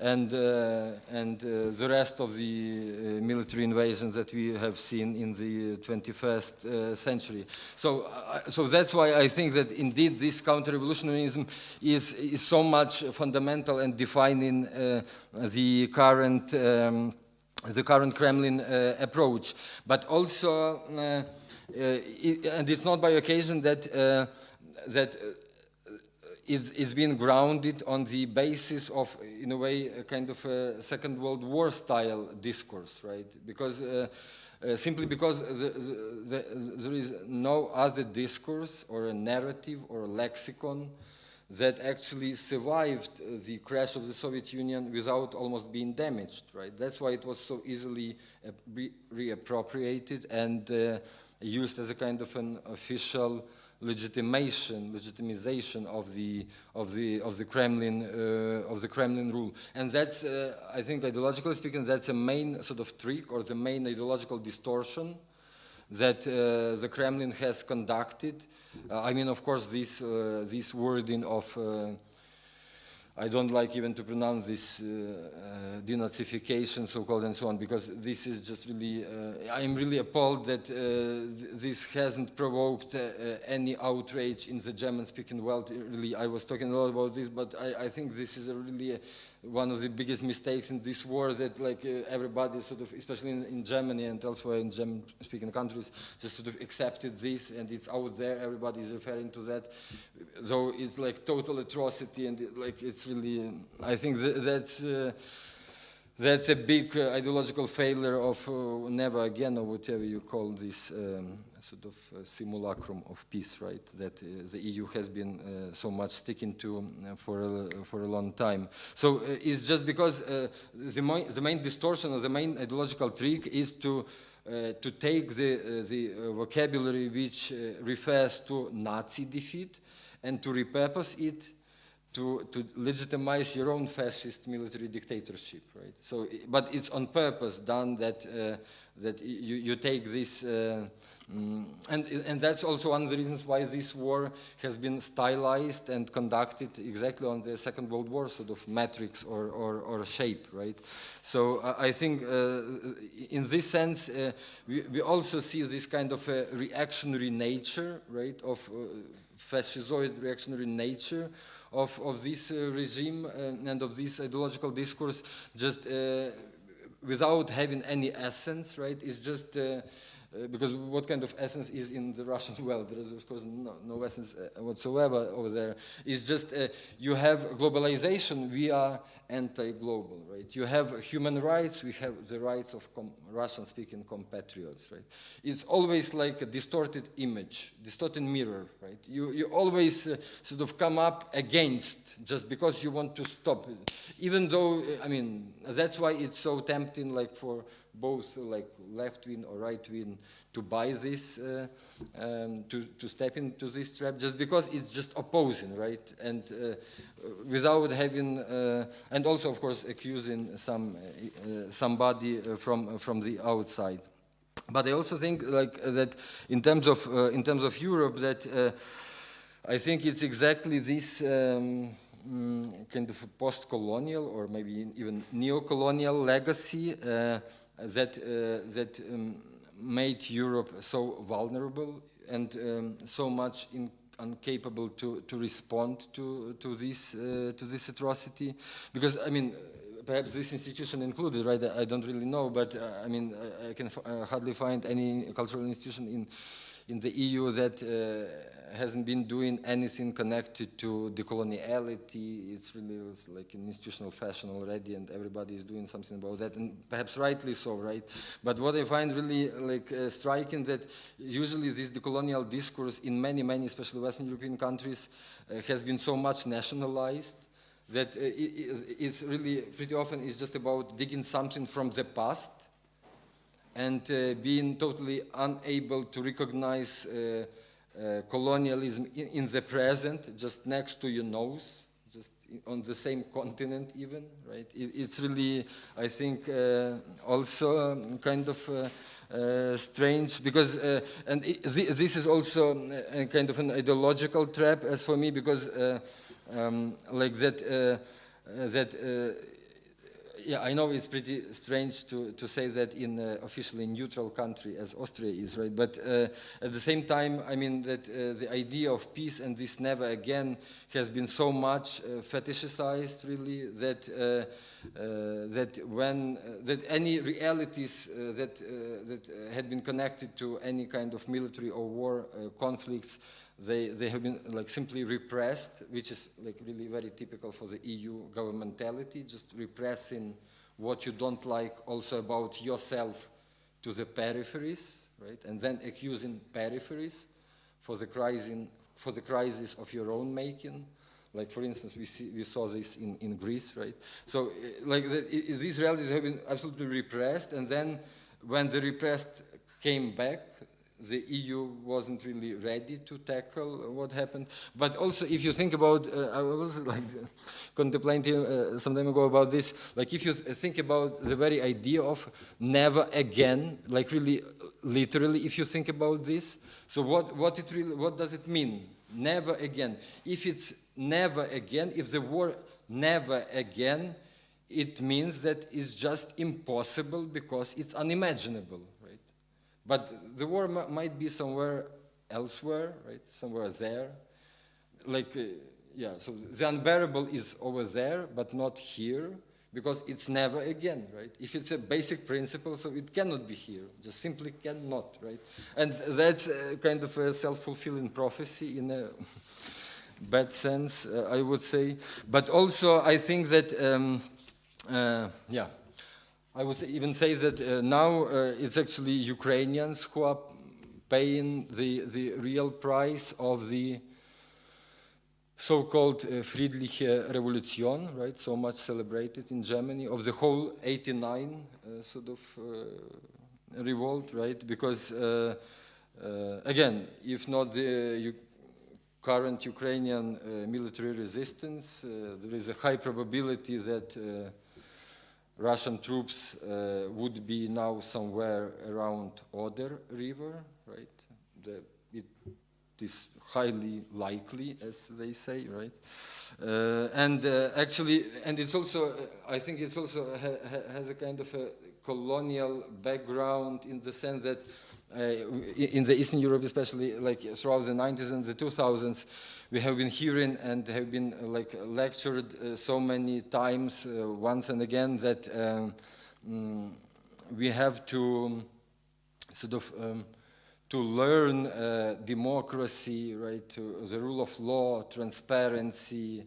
and the rest of the military invasions that we have seen in the 21st century. So that's why I think that indeed this counter-revolutionaryism is so much fundamental and defining the current Kremlin approach. But also, and it's not by occasion that it's been grounded on the basis of, in a way, a kind of a Second World War style discourse, right? Because simply because there is no other discourse or a narrative or a lexicon that actually survived the crash of the Soviet Union without almost being damaged, right? That's why it was so easily reappropriated and used as a kind of an official legitimization of the Kremlin rule, and that's I think ideologically speaking, that's a main sort of trick or the main ideological distortion that the Kremlin has conducted. I mean, of course, this wording of I don't like even to pronounce this denazification, so-called, and so on, because this is just really, I'm really appalled that this hasn't provoked any outrage in the German-speaking world. Really, I was talking a lot about this, but I think this is really one of the biggest mistakes in this war, that like everybody sort of, especially in Germany and elsewhere in German-speaking countries, just sort of accepted this, and it's out there, everybody is referring to that, though it's like total atrocity, and like it's really, I think that's a big ideological failure of never again, or whatever you call this sort of simulacrum of peace, right? That the EU has been so much sticking to for a long time. So it's just because the main distortion or the main ideological trick is to take the vocabulary which refers to Nazi defeat and to repurpose it to legitimize your own fascist military dictatorship, right? So, but it's on purpose done that that you take this, and that's also one of the reasons why this war has been stylized and conducted exactly on the Second World War sort of matrix or shape, right? So I think in this sense we also see this kind of a reactionary nature, right, of fascistoid reactionary nature of this regime and of this ideological discourse, just without having any essence, right? It's just because what kind of essence is in the Russian world? There is, of course, no essence whatsoever over there. It's just you have globalization, we are anti-global, right? You have human rights, we have the rights of Russian-speaking compatriots, right? It's always like a distorted image, distorted mirror, right? You always sort of come up against just because you want to stop it. Even though, I mean, that's why it's so tempting, like for both like left-wing or right-wing, to buy this, to step into this trap, just because it's just opposing, right? And without having, and also of course accusing somebody from the outside. But I also think like that in terms of Europe, that I think it's exactly this kind of post-colonial or maybe even neo-colonial legacy that made Europe so vulnerable and so much incapable to respond to this atrocity. Because I mean, perhaps this institution included, right? I don't really know, but I mean, I can hardly find any cultural institution in the EU that hasn't been doing anything connected to decoloniality. It's really like an institutional fashion already, and everybody is doing something about that, and perhaps rightly so, right? But what I find really like striking, that usually this decolonial discourse in many, especially Western European countries, has been so much nationalized that it's really pretty often is just about digging something from the past and being totally unable to recognize colonialism in the present, just next to your nose, just on the same continent even, right? It's really, I think, also kind of strange, because, and this is also a kind of an ideological trap, as for me, because like that, yeah, I know it's pretty strange to say that in officially neutral country as Austria is, right? But at the same time, I mean that the idea of peace and this never again has been so much fetishized, really, that that any realities that had been connected to any kind of military or war conflicts, they have been like simply repressed, which is like really very typical for the EU governmentality, just repressing what you don't like also about yourself to the peripheries, right? And then accusing peripheries for the crisis of your own making. Like, for instance, we saw this in Greece, right? So like these realities have been absolutely repressed, and then when the repressed came back, the EU wasn't really ready to tackle what happened. But also, if you think about, I was like contemplating some time ago about this, like if you think about the very idea of never again, like really literally, if you think about this, so what does it mean? Never again. If it's never again, if the war never again, it means that it's just impossible because it's unimaginable. But the war might be somewhere elsewhere, right? Somewhere there. Like, yeah, so the unbearable is over there, but not here, because it's never again, right? If it's a basic principle, so it cannot be here, just simply cannot, right? And that's kind of a self-fulfilling prophecy in a bad sense, I would say. But also, I think that, yeah, I would even say that now it's actually Ukrainians who are paying the real price of the so-called Friedliche Revolution, right? So much celebrated in Germany, of the whole '89 sort of revolt, right? Because again, if not the current Ukrainian military resistance, there is a high probability that Russian troops would be now somewhere around Oder River, right? It is highly likely, as they say, right? And actually, and it's also, I think it's also has a kind of a colonial background, in the sense that in the Eastern Europe, especially like throughout the 90s and the 2000s, we have been hearing and have been like lectured so many times, once and again, that we have to sort of to learn democracy, right? To the rule of law, transparency.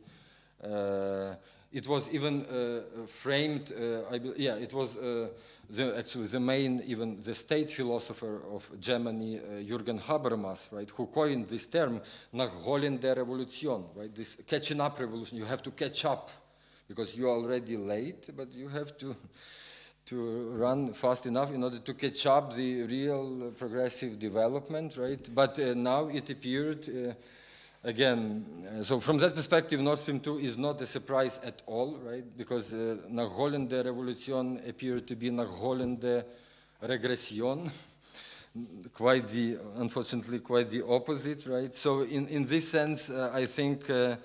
It was even framed. It was actually the main, even the state philosopher of Germany, Jürgen Habermas, right, who coined this term, Nachholen der Revolution, right, this catching up revolution. You have to catch up because you're already late, but you have to run fast enough in order to catch up the real progressive development, right? But now it appeared, again, so from that perspective, Nord Stream 2 is not a surprise at all, right? Because nachholende Revolution appeared to be nachholende Regression, unfortunately, quite the opposite, right? So in this sense, I think, I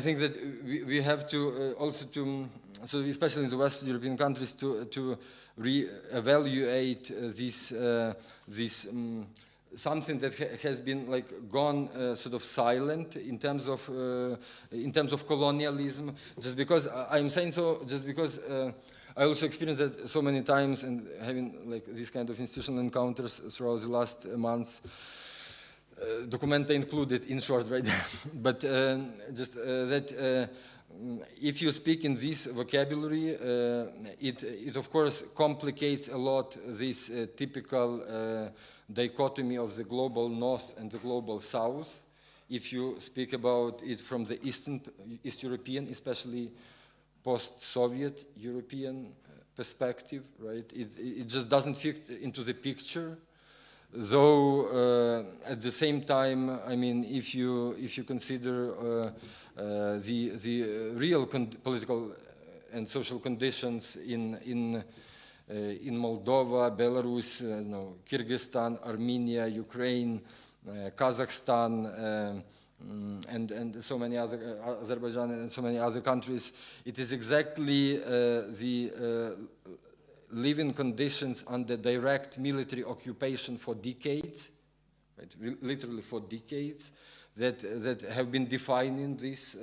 think that we have to also so especially in the West European countries, to re-evaluate this something that has been like gone sort of silent in terms of colonialism. Just because I'm saying so, just because I also experienced that so many times, and having like these kind of institutional encounters throughout the last months. Documenta included, in short, right? But just that if you speak in this vocabulary, it of course complicates a lot this typical dichotomy of the global North and the global South. If you speak about it from the East European, especially post-Soviet European perspective, right? It just doesn't fit into the picture. Though at the same time, I mean, if you consider the real political and social conditions in Moldova, Belarus, Kyrgyzstan, Armenia, Ukraine, Kazakhstan, and so many other Azerbaijan and so many other countries, it is exactly the living conditions under direct military occupation for decades, right? Literally for decades, that have been defining this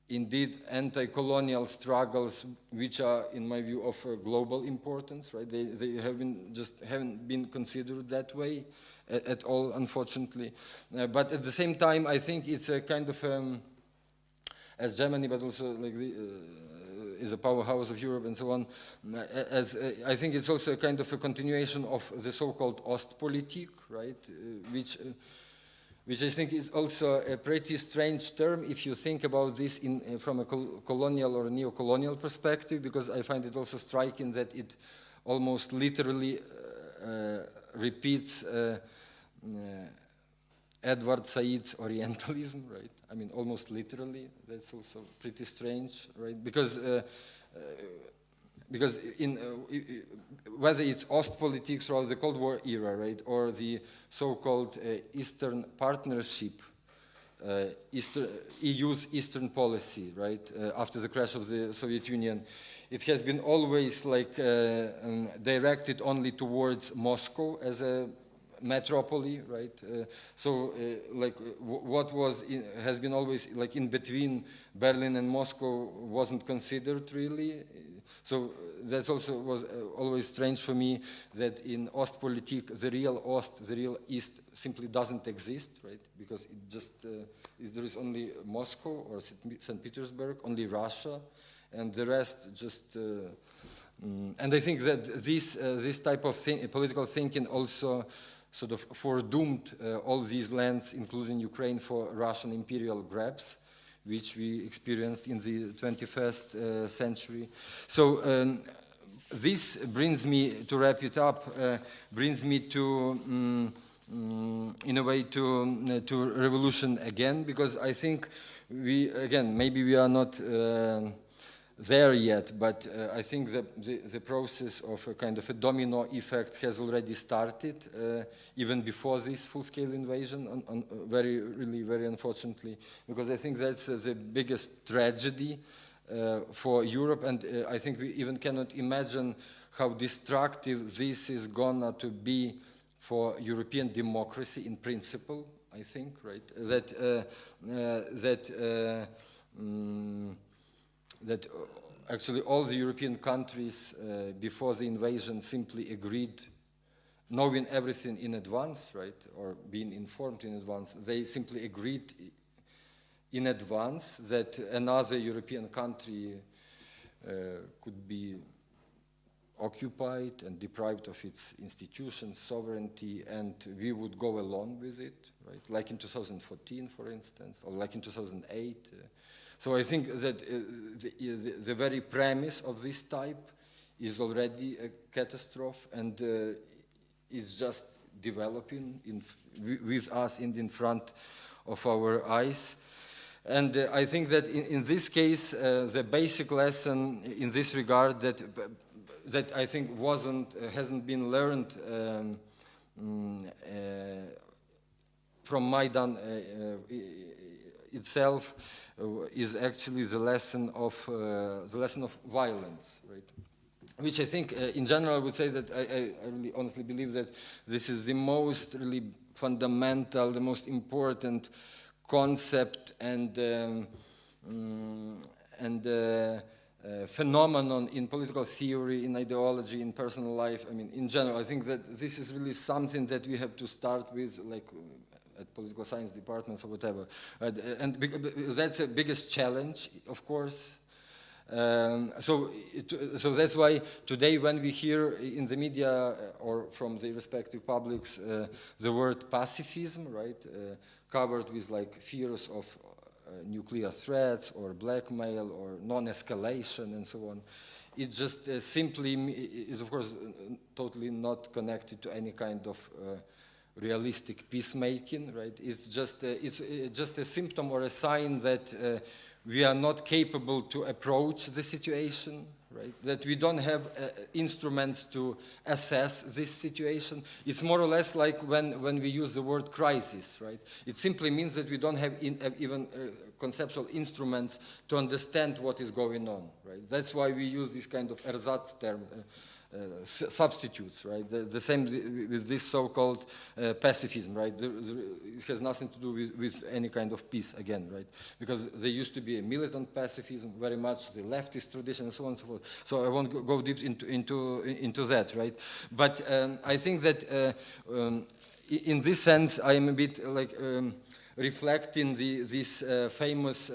indeed anti-colonial struggles, which are, in my view, of global importance, right? They have been haven't been considered that way at all, unfortunately. But at the same time, I think it's a kind of as Germany, but also like is a powerhouse of Europe and so on. I think it's also a kind of a continuation of the so-called Ostpolitik, right? Which I think is also a pretty strange term if you think about this from a colonial or a neo-colonial perspective, because I find it also striking that it almost literally repeats Edward Said's Orientalism, right? I mean, almost literally. That's also pretty strange, right? Because whether it's Ostpolitik throughout the Cold War era, right, or the so-called Eastern Partnership, EU's Eastern policy, right, after the crash of the Soviet Union, it has been always like directed only towards Moscow as a metropoly, right? Like what has been always like in between Berlin and Moscow wasn't considered really. So that also was always strange for me that in Ostpolitik, the real Ost, the real East simply doesn't exist, right? Because it just, there is only Moscow or St. Petersburg, only Russia, and the rest just, and I think that this type of political thinking also sort of foredoomed all these lands, including Ukraine, for Russian imperial grabs, which we experienced in the 21st century. So this brings me, to wrap it up, brings me to, in a way, to revolution again, because I think we, again, maybe we are not there yet, but I think that the process of a kind of a domino effect has already started, even before this full-scale invasion, really very unfortunately, because I think that's the biggest tragedy for Europe, and I think we even cannot imagine how destructive this is gonna to be for European democracy in principle, I think, right? That actually all the European countries before the invasion simply agreed, knowing everything in advance, right, or being informed in advance, they simply agreed in advance that another European country could be occupied and deprived of its institutions, sovereignty, and we would go along with it, right? Like in 2014, for instance, or like in 2008. So I think that the very premise of this type is already a catastrophe, and is just developing with us in front of our eyes. And I think that in this case, the basic lesson in this regard that I think hasn't been learned from Maidan itself is actually the lesson of violence, right? Which I think, in general, I would say that I really honestly believe that this is the most really fundamental, the most important concept and phenomenon in political theory, in ideology, in personal life. I mean, in general, I think that this is really something that we have to start with, like at political science departments or whatever. And that's the biggest challenge, of course. So that's why today when we hear in the media or from the respective publics the word pacifism, right, covered with like fears of nuclear threats or blackmail or non-escalation and so on, it just simply is of course totally not connected to any kind of realistic peacemaking, right? It's just a symptom or a sign that we are not capable to approach the situation, right? That we don't have instruments to assess this situation. It's more or less like when we use the word crisis, right? It simply means that we don't have even conceptual instruments to understand what is going on, right? That's why we use this kind of ersatz term, substitutes, right? The same with this so-called pacifism, right? It has nothing to do with any kind of peace, again, right? Because there used to be a militant pacifism, very much the leftist tradition, and so on and so forth. So I won't go deep into that, right? But I think that in this sense, I am a bit like reflecting this famous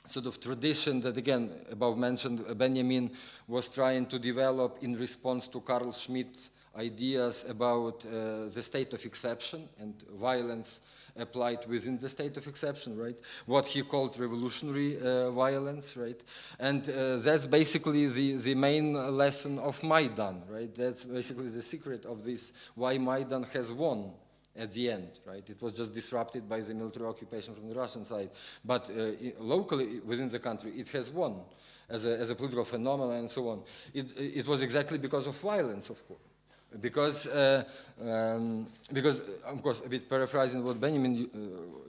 sort of tradition that, again, above mentioned, Benjamin was trying to develop in response to Carl Schmitt's ideas about the state of exception and violence applied within the state of exception, right? What he called revolutionary violence, right? And that's basically the main lesson of Maidan, right? That's basically the secret of this, why Maidan has won at the end, right? It was just disrupted by the military occupation from the Russian side. But locally, within the country, it has won as a political phenomenon and so on. It was exactly because of violence, of course. Because, of course, a bit paraphrasing what Benjamin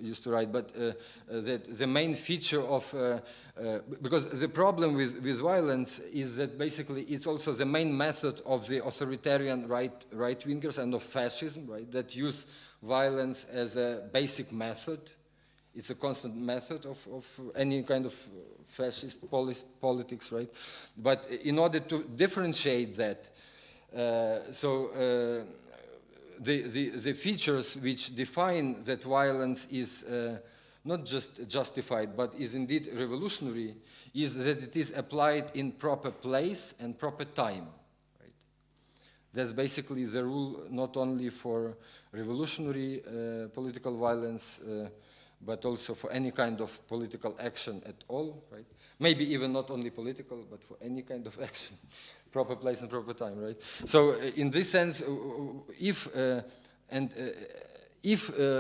used to write, but that the main feature of, because the problem with violence is that basically it's also the main method of the authoritarian right-wingers and of fascism, right, that use violence as a basic method. It's a constant method of any kind of fascist politics, right? But in order to differentiate that, the features which define that violence is not just justified, but is indeed revolutionary, is that it is applied in proper place and proper time. Right? That's basically the rule not only for revolutionary political violence, but also for any kind of political action at all. Right? Maybe even not only political, but for any kind of action. Proper place and proper time, right? So in this sense, if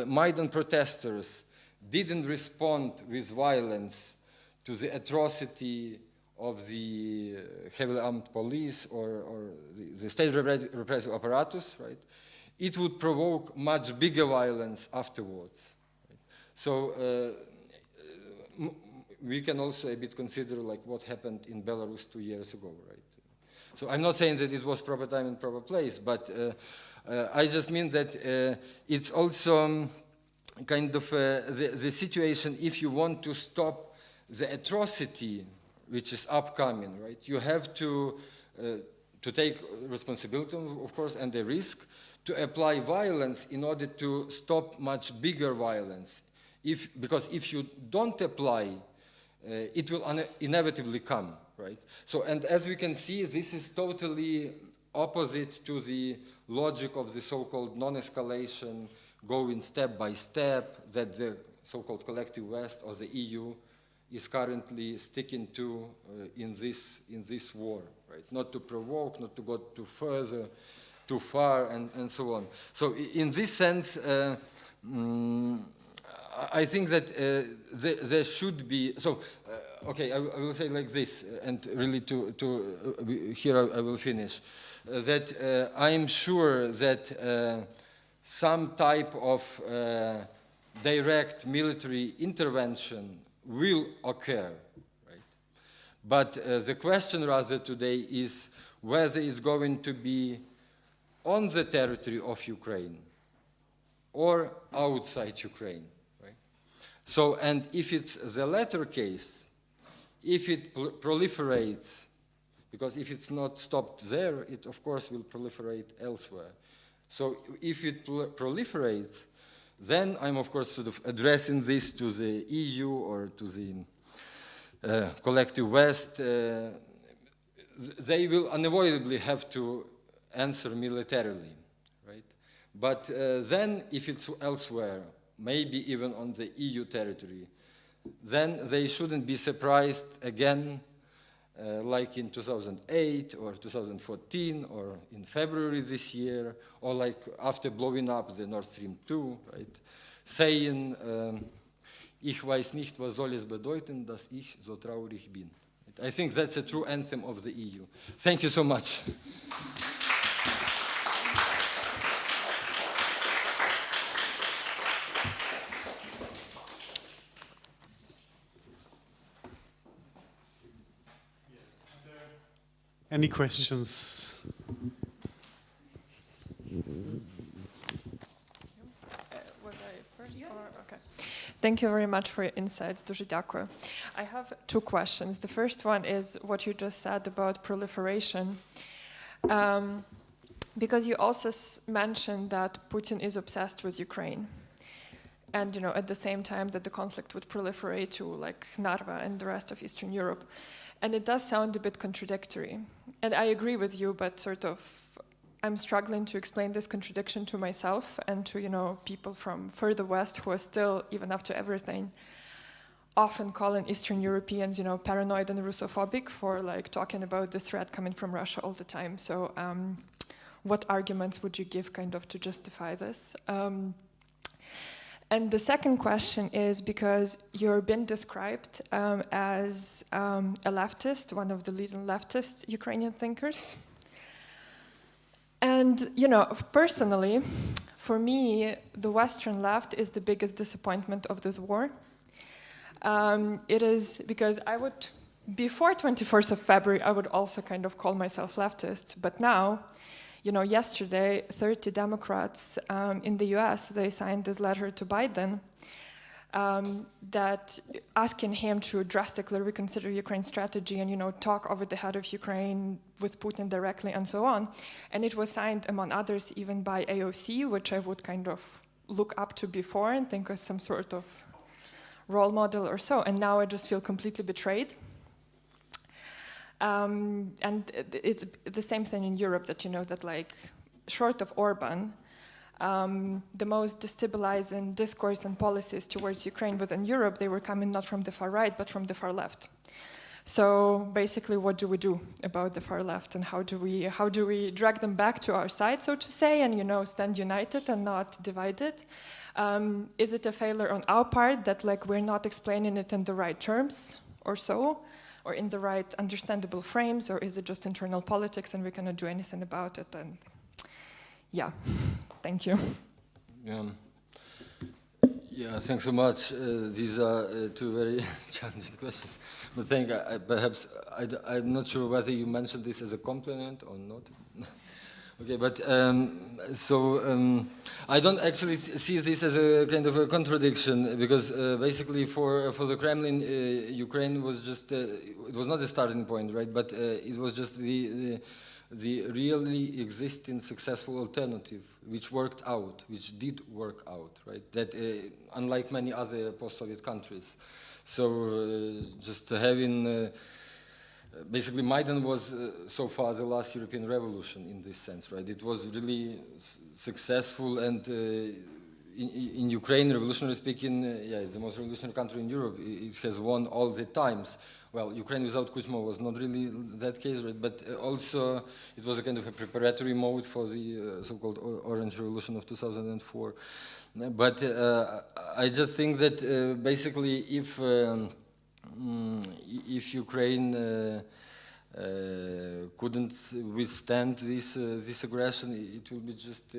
Maidan protesters didn't respond with violence to the atrocity of the heavily armed police or the state repressive apparatus, right, it would provoke much bigger violence afterwards. Right? So we can also a bit consider like what happened in Belarus 2 years ago, right? So I'm not saying that it was proper time and proper place, but I just mean that it's also kind of the situation, if you want to stop the atrocity which is upcoming, right? You have to take responsibility, of course, and the risk to apply violence in order to stop much bigger violence. Because if you don't apply, it will inevitably come. right? So, and as we can see, this is totally opposite to the logic of the so-called non-escalation, going step by step, that the so-called collective West or the EU is currently sticking to in this war, right? Not to provoke, not to go too far, and so on. So in this sense, I think that there should be, so, okay, I will say like this, and really here I will finish, that I am sure that some type of direct military intervention will occur, right? But the question rather today is whether it's going to be on the territory of Ukraine or outside Ukraine, right? So, and if it's the latter case, if it proliferates, because if it's not stopped there, it of course will proliferate elsewhere. So if it proliferates, then I'm of course sort of addressing this to the EU or to the collective West. They will unavoidably have to answer militarily, right? But then if it's elsewhere, maybe even on the EU territory, then they shouldn't be surprised again, like in 2008 or 2014 or in February this year, or like after blowing up the Nord Stream 2, right? Saying, ich weiß nicht, was soll es bedeuten, dass ich so traurig bin. I think that's a true anthem of the EU. Thank you so much. Any questions? Was I first? Or, okay. Thank you very much for your insights. Дуже дякую. I have two questions. The first one is what you just said about proliferation. Because you also mentioned that Putin is obsessed with Ukraine. And, you know, at the same time that the conflict would proliferate to like Narva and the rest of Eastern Europe. And it does sound a bit contradictory. And I agree with you, but sort of I'm struggling to explain this contradiction to myself and to, you know, people from further west who are still, even after everything, often calling Eastern Europeans, you know, paranoid and Russophobic for like talking about this threat coming from Russia all the time. So what arguments would you give kind of to justify this? And the second question is because you're being described as a leftist, one of the leading leftist Ukrainian thinkers. And, you know, personally, for me, the Western left is the biggest disappointment of this war. It is because I would, before 24th of February, I would also kind of call myself leftist, but now, you know, yesterday, 30 Democrats in the US, they signed this letter to Biden that asking him to drastically reconsider Ukraine's strategy and, you know, talk over the head of Ukraine with Putin directly and so on. And it was signed, among others, even by AOC, which I would kind of look up to before and think as some sort of role model or so. And now I just feel completely betrayed. And it's the same thing in Europe that, you know, that like, short of Orban, the most destabilizing discourse and policies towards Ukraine within Europe, they were coming not from the far right, but from the far left. So basically, what do we do about the far left, and how do we drag them back to our side, so to say, and, you know, stand united and not divided? Is it a failure on our part that like we're not explaining it in the right terms or so? Or in the right understandable frames, or is it just internal politics and we cannot do anything about it? And yeah, thank you. Yeah, thanks so much. These are two very challenging questions. But I'm not sure whether you mentioned this as a compliment or not. Okay, but I don't actually see this as a kind of a contradiction, because basically for the Kremlin, Ukraine was just, it was not the starting point, right? But it was just the really existing successful alternative, which worked out, which did work out, right? That unlike many other post-Soviet countries. So just having basically Maidan was so far the last European revolution in this sense, right? It was really successful, and in Ukraine, revolutionary speaking, yeah, it's the most revolutionary country in Europe. It has won all the times. Well, Ukraine without Kuzma was not really that case, right? But also it was a kind of a preparatory mode for the so-called Orange Revolution of 2004. But I just think that basically if Ukraine couldn't withstand this aggression, it will be just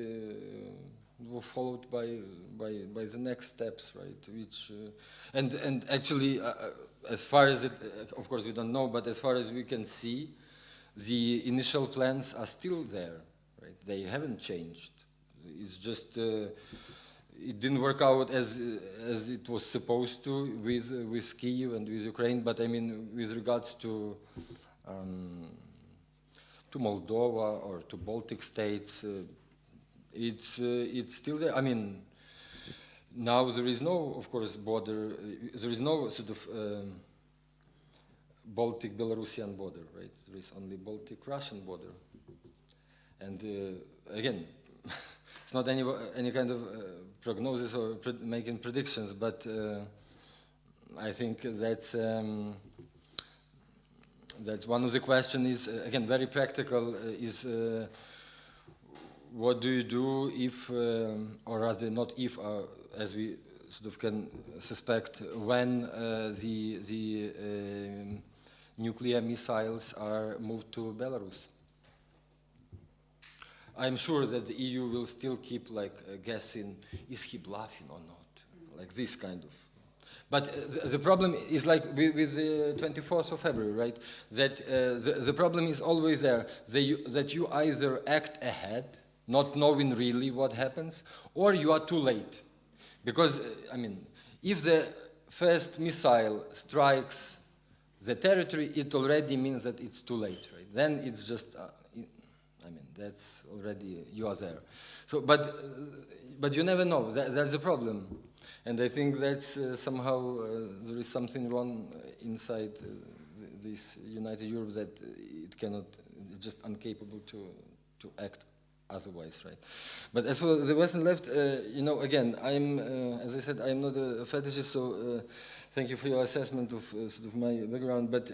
followed by the next steps, right? Which and actually, as far as it, of course, we don't know, but as far as we can see, the initial plans are still there, right? They haven't changed. It's just it didn't work out as it was supposed to with Kyiv and with Ukraine. But I mean, with regards to Moldova or to Baltic states, it's still there. I mean, now there is no, of course, border. There is no sort of Baltic-Belarusian border, right? There is only Baltic-Russian border. And again, it's not any kind of prognosis or making predictions, but I think that's one of the questions. Is again very practical. Is what do you do if, or rather not if, as we sort of can suspect, when the nuclear missiles are moved to Belarus? I'm sure that the EU will still keep like guessing, is he bluffing or not? Like this kind of. But the problem is like with the 24th of February, right? That the problem is always there, that you either act ahead, not knowing really what happens, or you are too late. Because, I mean, if the first missile strikes the territory, it already means that it's too late, right? Then it's just, I mean, that's already, you are there. So, but you never know, that's the problem. And I think that's somehow, there is something wrong inside this United Europe, that it cannot, it's just incapable to act otherwise, right? But as for the Western left, you know, again, I'm, as I said, I'm not a fetishist, so thank you for your assessment of sort of my background. But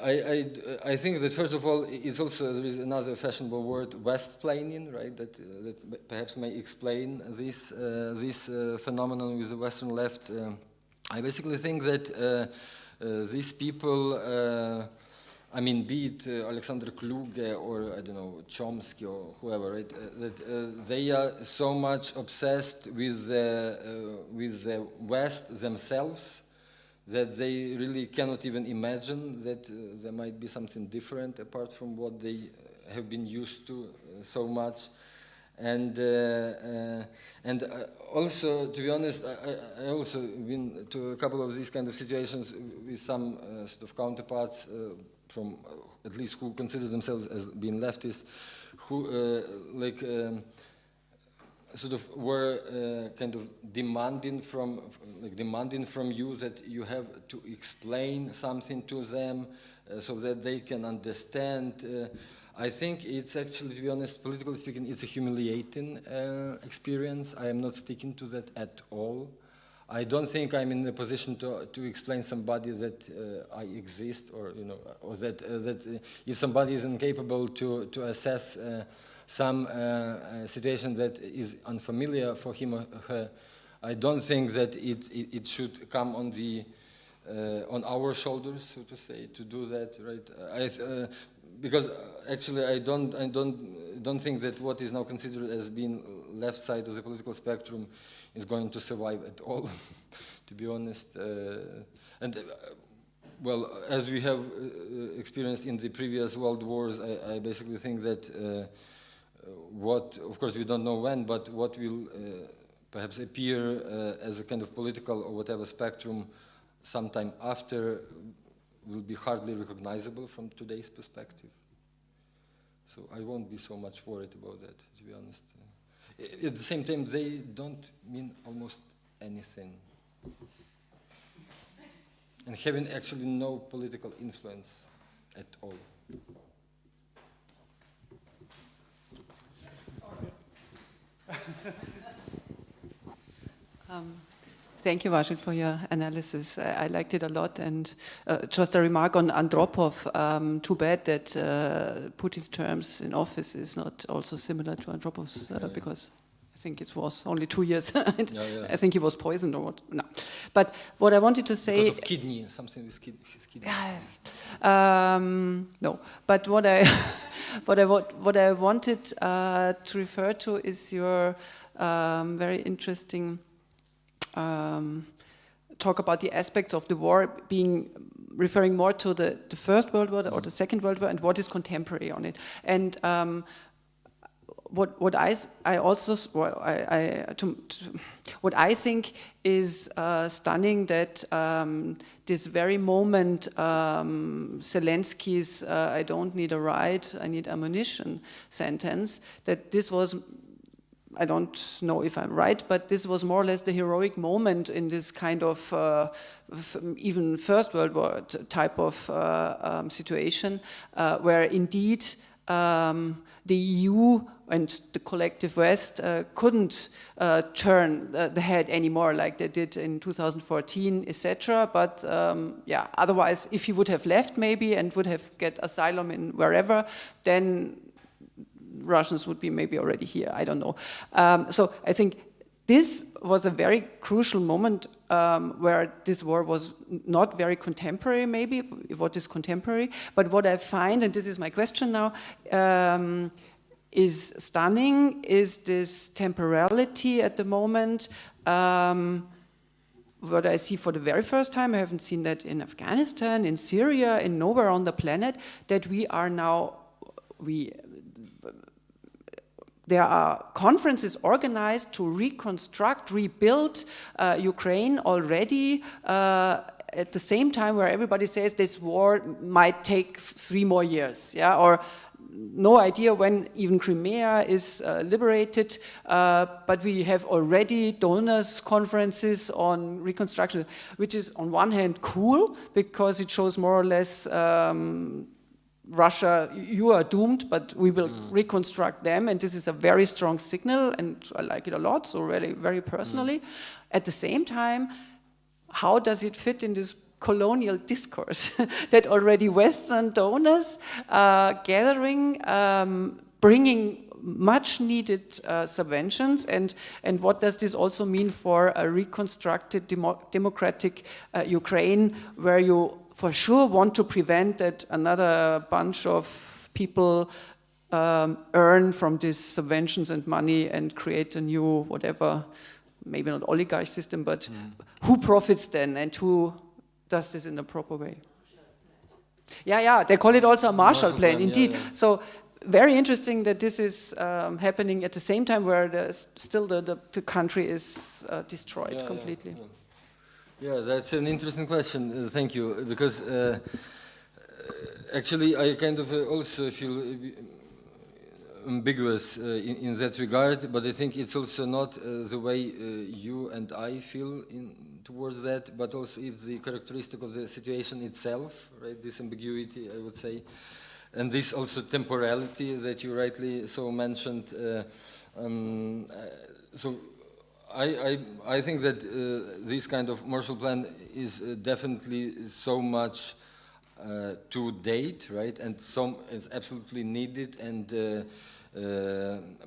I think that first of all, it's also, there is another fashionable word, West-plaining, right? That perhaps may explain this phenomenon with the Western left. I basically think that these people. I mean, be it Alexander Kluge or, I don't know, Chomsky or whoever, right? That they are so much obsessed with the West themselves that they really cannot even imagine that there might be something different apart from what they have been used to so much. And also, to be honest, I also been to a couple of these kind of situations with some sort of counterparts from at least who consider themselves as being leftist, who sort of were kind of demanding from you that you have to explain something to them so that they can understand. I think it's actually, to be honest, politically speaking, it's a humiliating experience. I am not sticking to that at all. I don't think I'm in a position to explain somebody that I exist, or you know, or that if somebody is incapable to assess some situation that is unfamiliar for him or her, I don't think that it should come on the on our shoulders, so to say, to do that, right? Because actually, I don't think that what is now considered as being left side of the political spectrum is going to survive at all, to be honest. And well, as we have experienced in the previous world wars, I basically think that what, of course, we don't know when, but what will perhaps appear as a kind of political or whatever spectrum sometime after will be hardly recognizable from today's perspective. So I won't be so much worried about that, to be honest. At the same time, they don't mean almost anything. and having actually no political influence at all. Thank you, Vasyl, for your analysis. I liked it a lot. And just a remark on Andropov. Too bad that Putin's terms in office is not also similar to Andropov's, because I think it was only 2 years. I think he was poisoned or what. No. But what I wanted to say... Because of kidney, something with his kidney. No. But what I, what I wanted to refer to is your very interesting... talk about the aspects of the war being referring more to the First World War or the Second World War and what is contemporary on it. And what I also what I think is stunning that this very moment Zelensky's "I don't need a ride, I need ammunition" sentence, that this was, I don't know if I'm right, but this was more or less the heroic moment in this kind of even First World War type of situation, where indeed the EU and the collective West couldn't turn the head anymore like they did in 2014, etc. But yeah, otherwise, if he would have left maybe and would have get asylum in wherever, then Russians would be maybe already here, I don't know. So I think this was a very crucial moment where this war was not very contemporary, maybe, what is contemporary, but what I find, and this is my question now, is stunning, is this temporality at the moment. What I see for the very first time, I haven't seen that in Afghanistan, in Syria, in nowhere on the planet, that we are now, there are conferences organized to reconstruct, rebuild Ukraine already at the same time where everybody says this war might take 3 more years, yeah, or no idea when even Crimea is liberated, but we have already donors conferences on reconstruction, which is on one hand cool because it shows more or less Russia, you are doomed, but we will reconstruct them, and this is a very strong signal, and I like it a lot, so really very personally. At the same time, how does it fit in this colonial discourse that already Western donors are gathering, bringing much needed subventions, and what does this also mean for a reconstructed democratic Ukraine, where you for sure want to prevent that another bunch of people earn from these subventions and money and create a new whatever, maybe not oligarch system, but who profits then and who does this in a proper way? Yeah, they call it also a Marshall Plan, indeed. Yeah. So very interesting that this is happening at the same time where still the country is destroyed completely. Yeah. Yeah, that's an interesting question. Thank you, because actually I kind of also feel ambiguous in that regard, but I think it's also not the way you and I feel towards that, but also it's the characteristic of the situation itself, right? This ambiguity, I would say, and this also temporality that you rightly so mentioned. So I think that this kind of Marshall Plan is definitely so much to date, right? And some is absolutely needed, and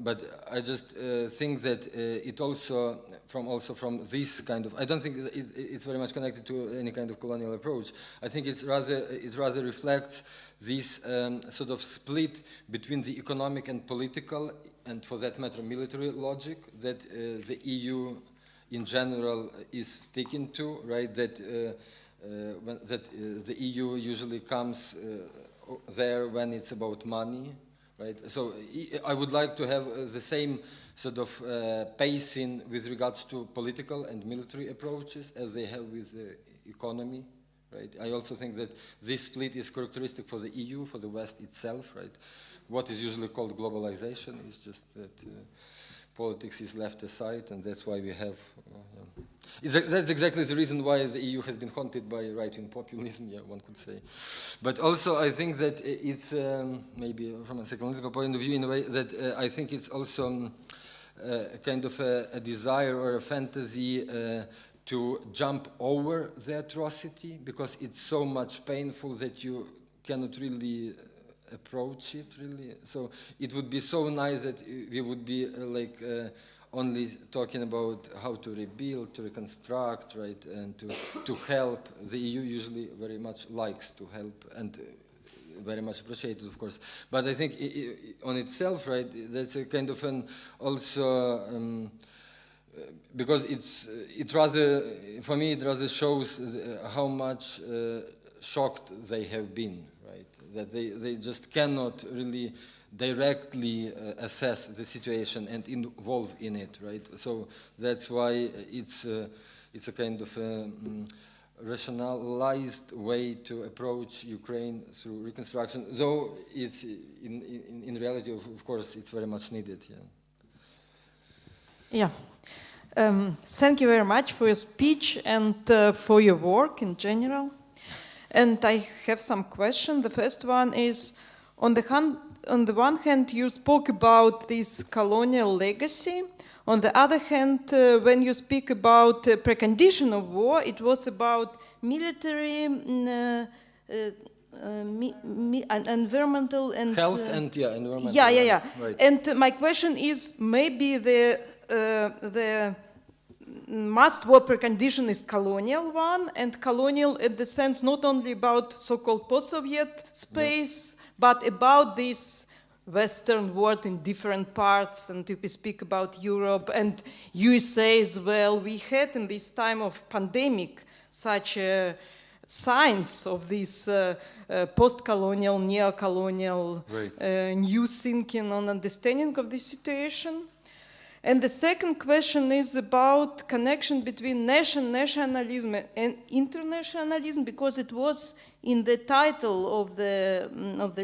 but I just think that it also from this kind of, I don't think it's very much connected to any kind of colonial approach. I think it rather reflects this sort of split between the economic and political, and for that matter military logic that the EU in general is sticking to, right? That the EU usually comes there when it's about money, right? So I would like to have the same sort of pacing with regards to political and military approaches as they have with the economy, right? I also think that this split is characteristic for the EU, for the West itself, right? What is usually called globalization is just that politics is left aside, and that's why we have. That's exactly the reason why the EU has been haunted by right-wing populism, yeah, one could say. But also, I think that it's maybe from a psychological point of view, in a way that I think it's also kind of a desire or a fantasy to jump over the atrocity, because it's so much painful that you cannot really approach it, really. So it would be so nice that we would be only talking about how to rebuild, to reconstruct, right, and to help. The EU usually very much likes to help and very much appreciated, of course. But I think on itself, right, that's a kind of an also, because it rather, for me, it rather shows how much shocked they have been, right, that they just cannot really directly assess the situation and involve in it, right? So that's why it's a kind of rationalized way to approach Ukraine through reconstruction, though it's in reality, of course, it's very much needed. Yeah. Thank you very much for your speech and for your work in general. And I have some questions. The first one is, on the one hand, you spoke about this colonial legacy. On the other hand, when you speak about precondition of war, it was about military, environmental and health and environmental. Yeah. Right. And my question is, maybe the must-war precondition is colonial one, and colonial in the sense not only about so-called post-Soviet space, but about this Western world in different parts, and if we speak about Europe and USA as well, we had in this time of pandemic such signs of this post-colonial, neo-colonial new thinking on understanding of the situation. And the second question is about connection between nationalism and internationalism, because it was in the title of the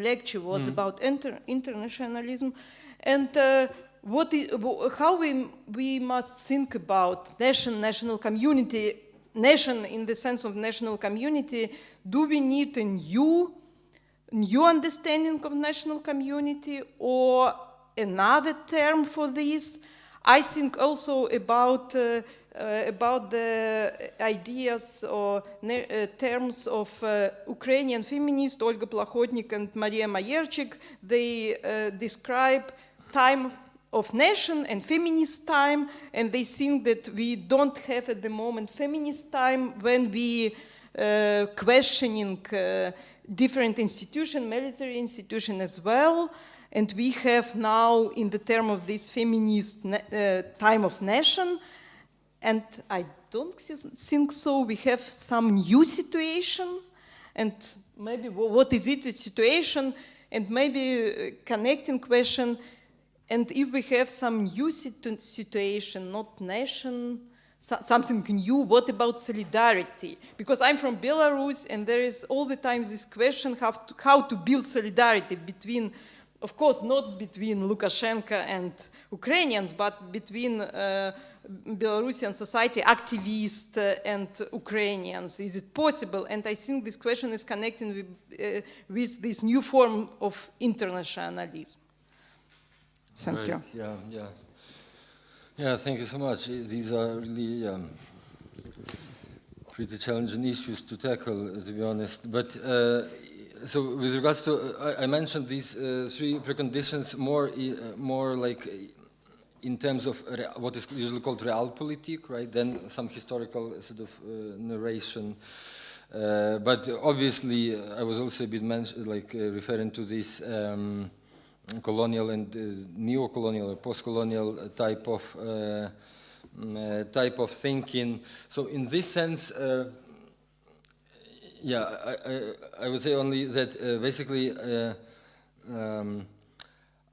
lecture was about internationalism, and how we must think about national community, nation in the sense of national community. Do we need a new understanding of national community or another term for this? I think also about the ideas or terms of Ukrainian feminists, Olga Plakhotnik and Maria Mayerchik. They describe time of nation and feminist time, and they think that we don't have at the moment feminist time when we questioning different institutions, military institutions as well. And we have now, in the term of this feminist time of nation, and I don't think so, we have some new situation, and maybe what is it, the situation, and maybe connecting question, and if we have some new situation, not nation, something new, what about solidarity? Because I'm from Belarus, and there is all the time this question how to build solidarity between, of course, not between Lukashenko and Ukrainians, but between Belarusian society, activists and Ukrainians. Is it possible? And I think this question is connecting with this new form of internationalism. Thank you. Yeah, thank you so much. These are really pretty challenging issues to tackle, to be honest. But so with regards to, I mentioned these three preconditions more like in terms of what is usually called realpolitik, right? Then some historical sort of narration. But obviously, I was also a bit referring to this colonial and neo-colonial or post-colonial type of thinking. So in this sense, I would say only that basically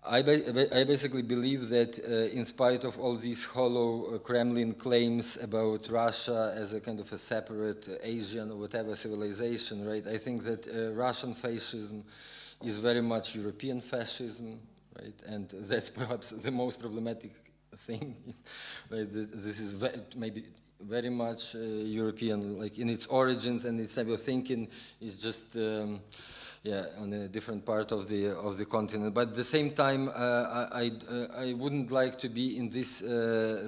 I basically believe that in spite of all these hollow Kremlin claims about Russia as a kind of a separate Asian or whatever civilization, right? I think that Russian fascism is very much European fascism, right? And that's perhaps the most problematic thing, right? This is maybe very much European, like in its origins and its type of thinking is just yeah, on a different part of the continent. But at the same time, I wouldn't like to be in this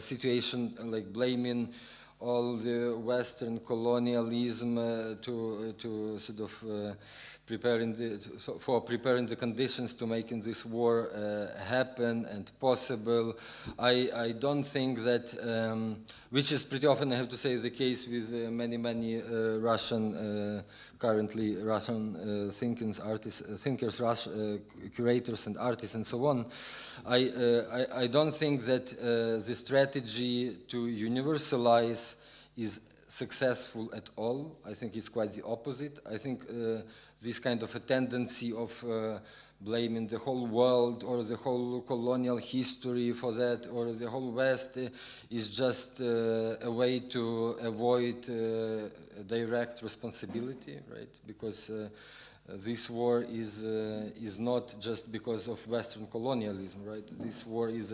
situation, like blaming all the Western colonialism to sort of preparing the conditions to making this war happen and possible. I don't think that, which is pretty often, I have to say, the case with many Russian, currently Russian thinkers, curators and artists and so on. I don't think that the strategy to universalize is successful at all. I think it's quite the opposite. I think this kind of a tendency of blaming the whole world or the whole colonial history for that, or the whole West, is just a way to avoid direct responsibility, right? Because this war is not just because of Western colonialism, right? This war is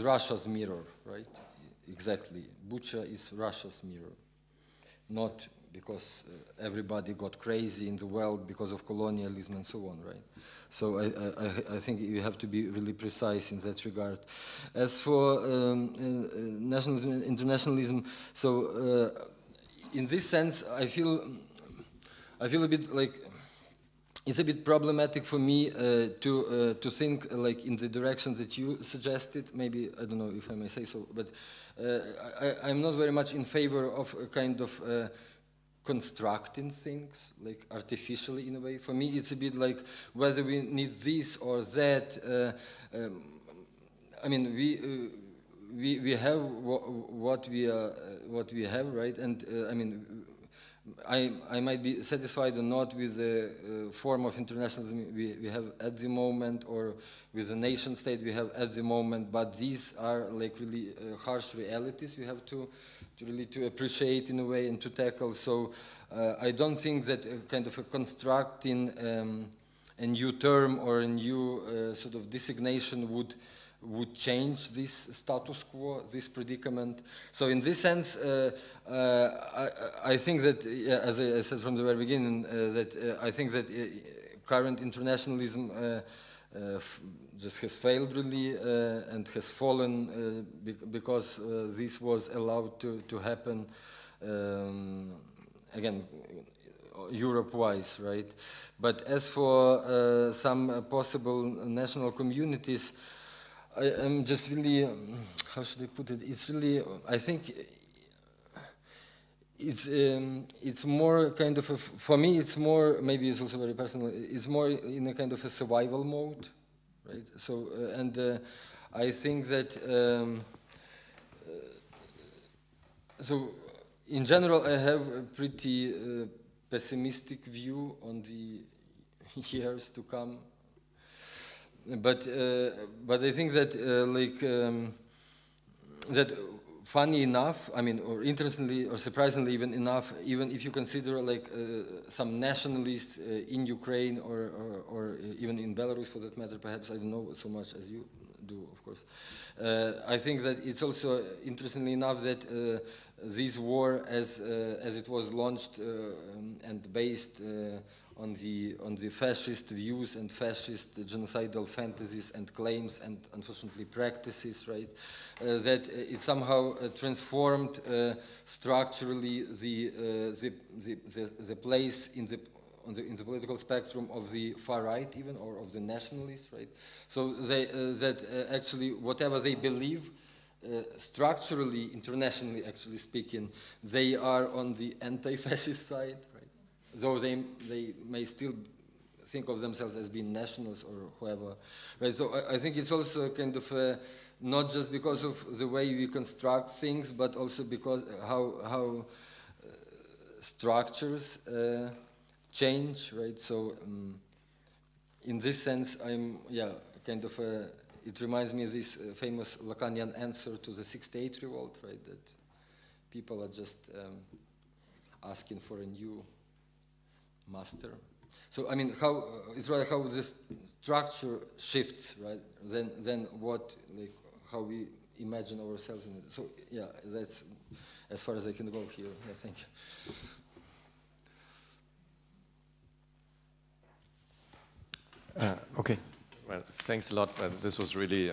Russia's mirror, right? Exactly. Bucha is Russia's mirror, not because everybody got crazy in the world because of colonialism and so on, right? So I think you have to be really precise in that regard. As for nationalism and internationalism, so in this sense, I feel a bit like it's a bit problematic for me to think like in the direction that you suggested. Maybe, I don't know if I may say so, but I'm not very much in favor of a kind of constructing things, like artificially in a way. For me, it's a bit like whether we need this or that. I mean, we have what we have, right? And I mean, I might be satisfied or not with the form of internationalism we have at the moment, or with the nation state we have at the moment, but these are like really harsh realities we have to really appreciate in a way and to tackle. So I don't think that a kind of a constructing a new term or a new sort of designation would change this status quo, this predicament. So in this sense, I think that, as I said from the very beginning, that I think that current internationalism just has failed really and has fallen because this was allowed to happen again, Europe-wise, right? But as for some possible national communities, I'm just really, how should I put it? It's really, I think it's more kind of for me, it's more, maybe it's also very personal, it's more in a kind of a survival mode, right? So, and I think that, so in general, I have a pretty pessimistic view on the years to come. But I think that that funny enough, I mean, or interestingly or surprisingly even enough, even if you consider like some nationalists in Ukraine or even in Belarus for that matter, perhaps I don't know so much as you do, of course. I think that it's also interestingly enough that this war, as it was launched and based on the fascist views and fascist genocidal fantasies and claims and unfortunately practices, right? That it somehow transformed structurally the place in the political spectrum of the far right, even, or of the nationalists, right? So that actually whatever they believe, structurally, internationally, actually speaking, they are on the anti-fascist side, right? Though they may still think of themselves as being nationals or whoever, right? So I think it's also kind of not just because of the way we construct things, but also because how structures change, right? So in this sense, I'm kind of it reminds me of this famous Lacanian answer to the 68 revolt, right? That people are just asking for a new master. So I mean, it's rather how the structure shifts, right? Then what, like, how we imagine ourselves in it. So yeah, that's as far as I can go here. Yeah, thank you. Okay, well, thanks a lot. This was really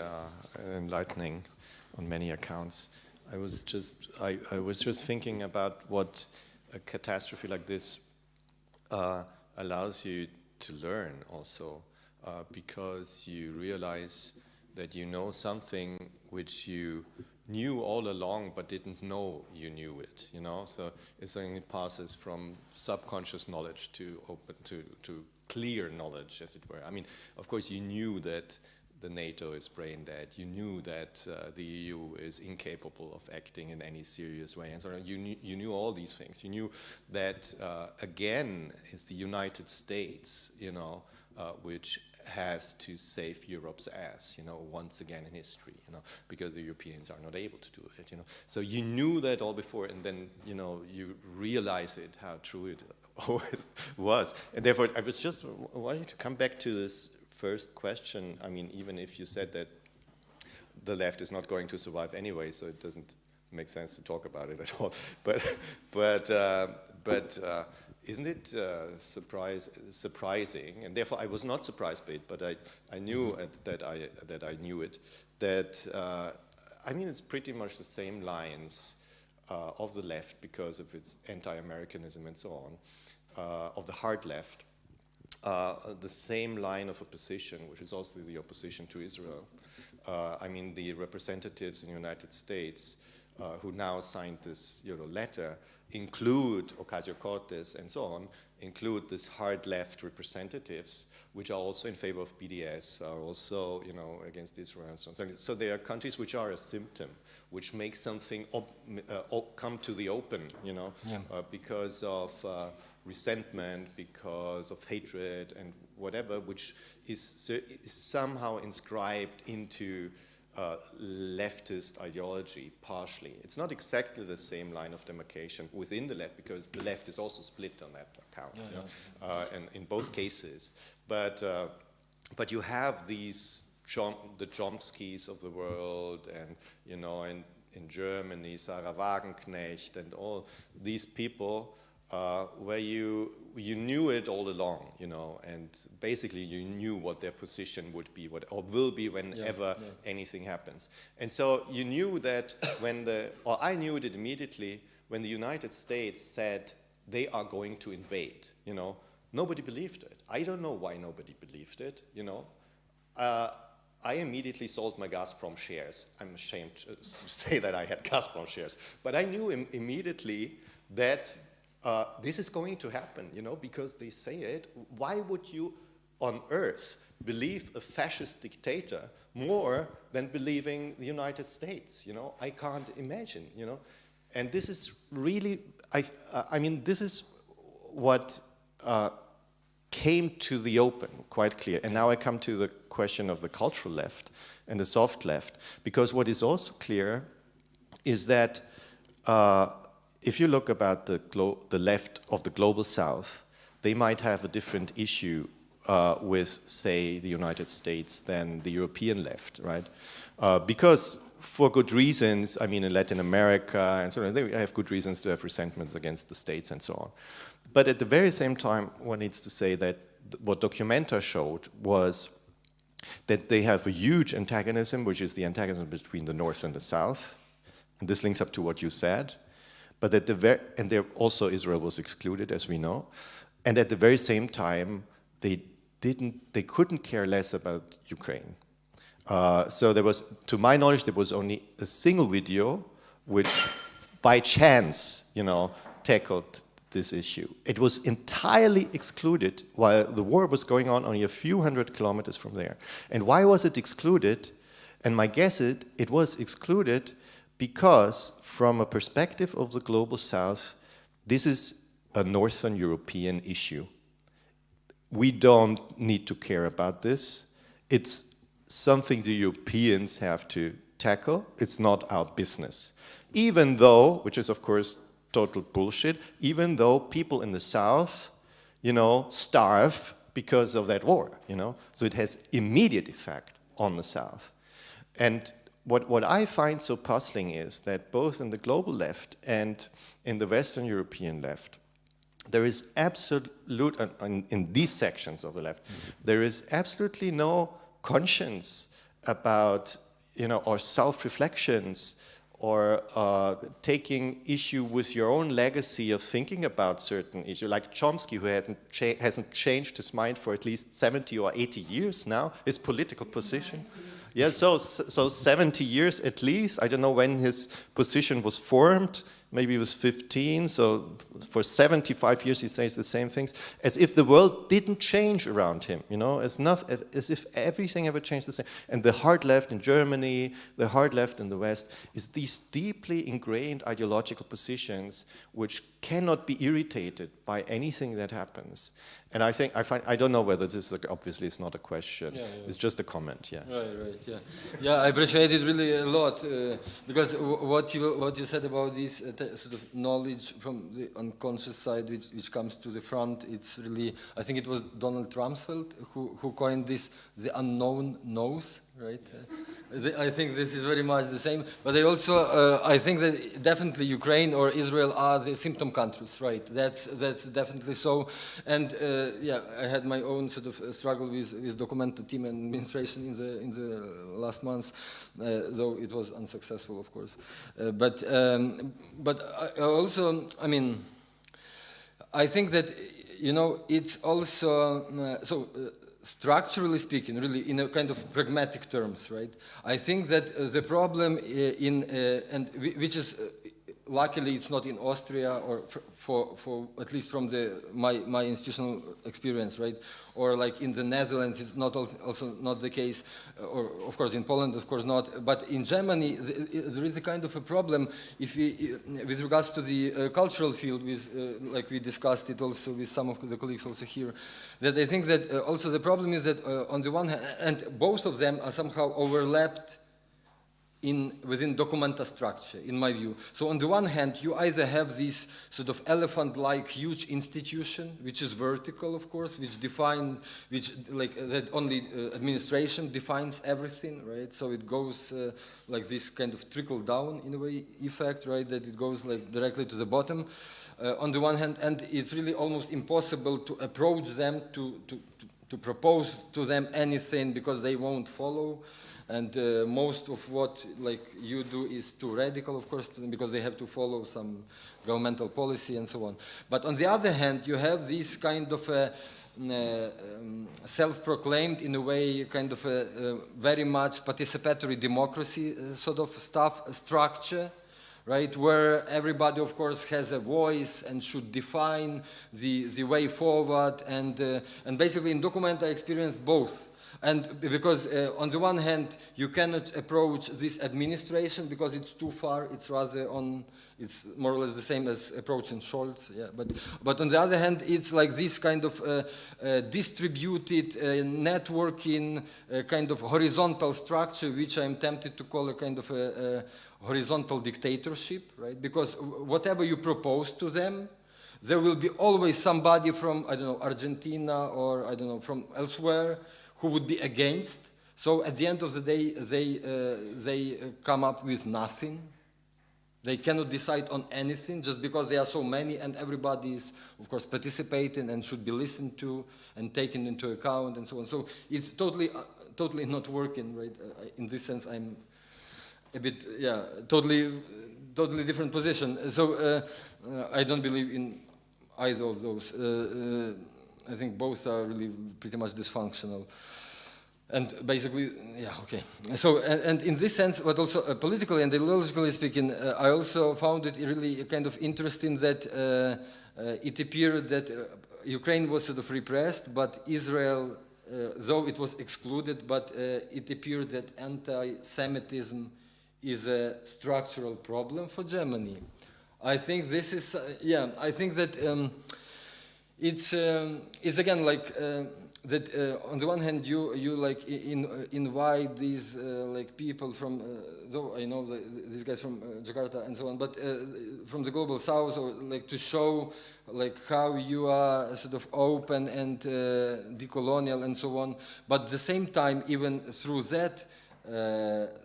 enlightening on many accounts. I was just thinking about what a catastrophe like this allows you to learn also, because you realize that you know something which you knew all along but didn't know you knew it, you know? So it's something that passes from subconscious knowledge to clear knowledge, as it were. I mean, of course, you knew that the NATO is brain dead. You knew that the EU is incapable of acting in any serious way, and so on. You knew all these things. You knew that again, it's the United States, you know, which has to save Europe's ass, you know, once again in history, you know, because the Europeans are not able to do it, you know. So you knew that all before, and then, you know, you realize it, how true it always was. And therefore, I was just wanting to come back to this first question. I mean, even if you said that the left is not going to survive anyway, so it doesn't make sense to talk about it at all. But isn't it surprising? And therefore, I was not surprised by it, but I knew that I knew it. That I mean, it's pretty much the same lines of the left because of its anti-Americanism and so on, of the hard left. The same line of opposition, which is also the opposition to Israel. I mean, the representatives in the United States who now signed this letter include Ocasio-Cortez and so on, include this hard left representatives, which are also in favor of BDS, are also, you know, against Israel and so on. So there are countries which are a symptom, which make something come to the open, you know, because of resentment, because of hatred and whatever, which is somehow inscribed into leftist ideology, partially. It's not exactly the same line of demarcation within the left, because the left is also split on that account, and in both cases. But you have these the Chomskys of the world, and you know, in Germany, Sarah Wagenknecht, and all these people. Where you knew it all along, you know, and basically you knew what their position would be, or will be whenever anything happens. And so you knew that or I knew it immediately when the United States said they are going to invade, you know. Nobody believed it. I don't know why nobody believed it, you know. I immediately sold my Gazprom shares. I'm ashamed to say that I had Gazprom shares, but I knew immediately that this is going to happen, you know, because they say it. Why would you on earth believe a fascist dictator more than believing the United States? You know, I can't imagine, you know. And this is really, I mean, this is what came to the open quite clear. And now I come to the question of the cultural left and the soft left, because what is also clear is that if you look about the left of the global south, they might have a different issue with, say, the United States than the European left, right? Because for good reasons, I mean, in Latin America and so on, they have good reasons to have resentment against the states and so on. But at the very same time, one needs to say that what Documenta showed was that they have a huge antagonism, which is the antagonism between the North and the South. And this links up to what you said. But at and there also Israel was excluded, as we know. And at the very same time, they couldn't care less about Ukraine. So there was, to my knowledge, there was only a single video which, by chance, you know, tackled this issue. It was entirely excluded while the war was going on only a few hundred kilometers from there. And why was it excluded? And my guess is it was excluded because, from a perspective of the global south, this is a Northern European issue. We don't need to care about this. It's something the Europeans have to tackle. It's not our business. Even though, which is of course total bullshit, even though people in the south, you know, starve because of that war, you know. So it has immediate effect on the south. And what I find so puzzling is that both in the global left and in the Western European left, there is absolute, in these sections of the left, there is absolutely no conscience about, or self-reflections, or taking issue with your own legacy of thinking about certain issues, like Chomsky, who hasn't changed his mind for at least 70 or 80 years now, his political position. Yeah, so 70 years at least. I don't know when his position was formed. Maybe he was 15, so for 75 years he says the same things, as if the world didn't change around him, as if everything ever changed the same. And the hard left in Germany, the hard left in the West, is these deeply ingrained ideological positions which cannot be irritated by anything that happens. And I don't know whether this is, obviously it's not a question, it's just a comment, Right, yeah. Yeah, I appreciate it really a lot, because what you said about this sort of knowledge from the unconscious side which comes to the front, it's really, I think it was Donald Rumsfeld who coined this, the unknown knows, right? I think this is very much the same, but I think that definitely Ukraine or Israel are the symptom countries, right? That's definitely so, and I had my own sort of struggle with documented team and administration in the last months, though it was unsuccessful, of course. But I also, I mean, I think that it's also structurally speaking, really in a kind of pragmatic terms, right? I think that the problem which is luckily it's not in Austria, or for at least from my institutional experience, right? Or like in the Netherlands, it's not also not the case, or of course in Poland, of course not. But in Germany, there is a kind of a problem with regards to the cultural field, like we discussed it also with some of the colleagues also here, that I think that also the problem is that on the one hand, and both of them are somehow overlapped within documenta structure, in my view. So on the one hand, you either have this sort of elephant-like huge institution, which is vertical, of course, that only administration defines everything, right? So it goes like this kind of trickle-down, in a way, effect, right? That it goes like directly to the bottom. On the one hand, and it's really almost impossible to approach them, to propose to them anything, because they won't follow. And most of what you do is too radical, of course, because they have to follow some governmental policy and so on. But on the other hand, you have this kind of self-proclaimed, in a way, kind of a very much participatory democracy sort of structure, right, where everybody, of course, has a voice and should define the way forward. And basically in Document I experienced both. And because on the one hand, you cannot approach this administration because it's too far. It's it's more or less the same as approaching Scholz. Yeah. But on the other hand, it's like this kind of distributed, networking, kind of horizontal structure, which I'm tempted to call a kind of a horizontal dictatorship, right? Because whatever you propose to them, there will be always somebody from, I don't know, Argentina or, I don't know, from elsewhere, who would be against. So at the end of the day, they come up with nothing. They cannot decide on anything just because there are so many, and everybody is, of course, participating and should be listened to and taken into account and so on. So it's totally not working, right? In this sense, I'm a bit, totally different position. So I don't believe in either of those. I think both are really pretty much dysfunctional. And basically, okay. So, and in this sense, but also politically and ideologically speaking, I also found it really kind of interesting that it appeared that Ukraine was sort of repressed, but Israel, though it was excluded, but it appeared that anti-Semitism is a structural problem for Germany. I think this is, I think that it's again like that. On the one hand, you like invite these like people from, though I know these guys from Jakarta and so on, but from the global south, or like to show like how you are sort of open and decolonial and so on. But at the same time, even through that,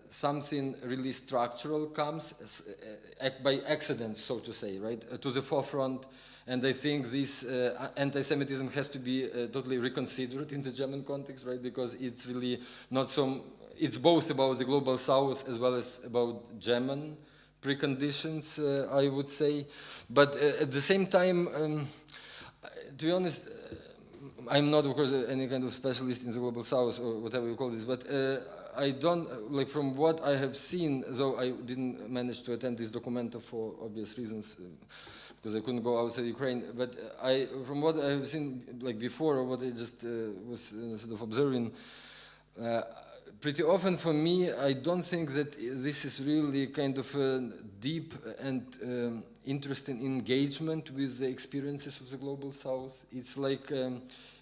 something really structural comes by accident, so to say, right, to the forefront. And I think this anti-Semitism has to be totally reconsidered in the German context, right, because it's really not so, it's both about the global south as well as about German preconditions, I would say. But at the same time, to be honest, I'm not, of course, any kind of specialist in the global south or whatever you call this, but I don't, like, from what I have seen, though I didn't manage to attend this documenta for obvious reasons, because I couldn't go outside Ukraine, but from what I have seen, like, before, or what I just was sort of observing, pretty often for me, I don't think that this is really kind of a deep and interesting engagement with the experiences of the global south. It's like,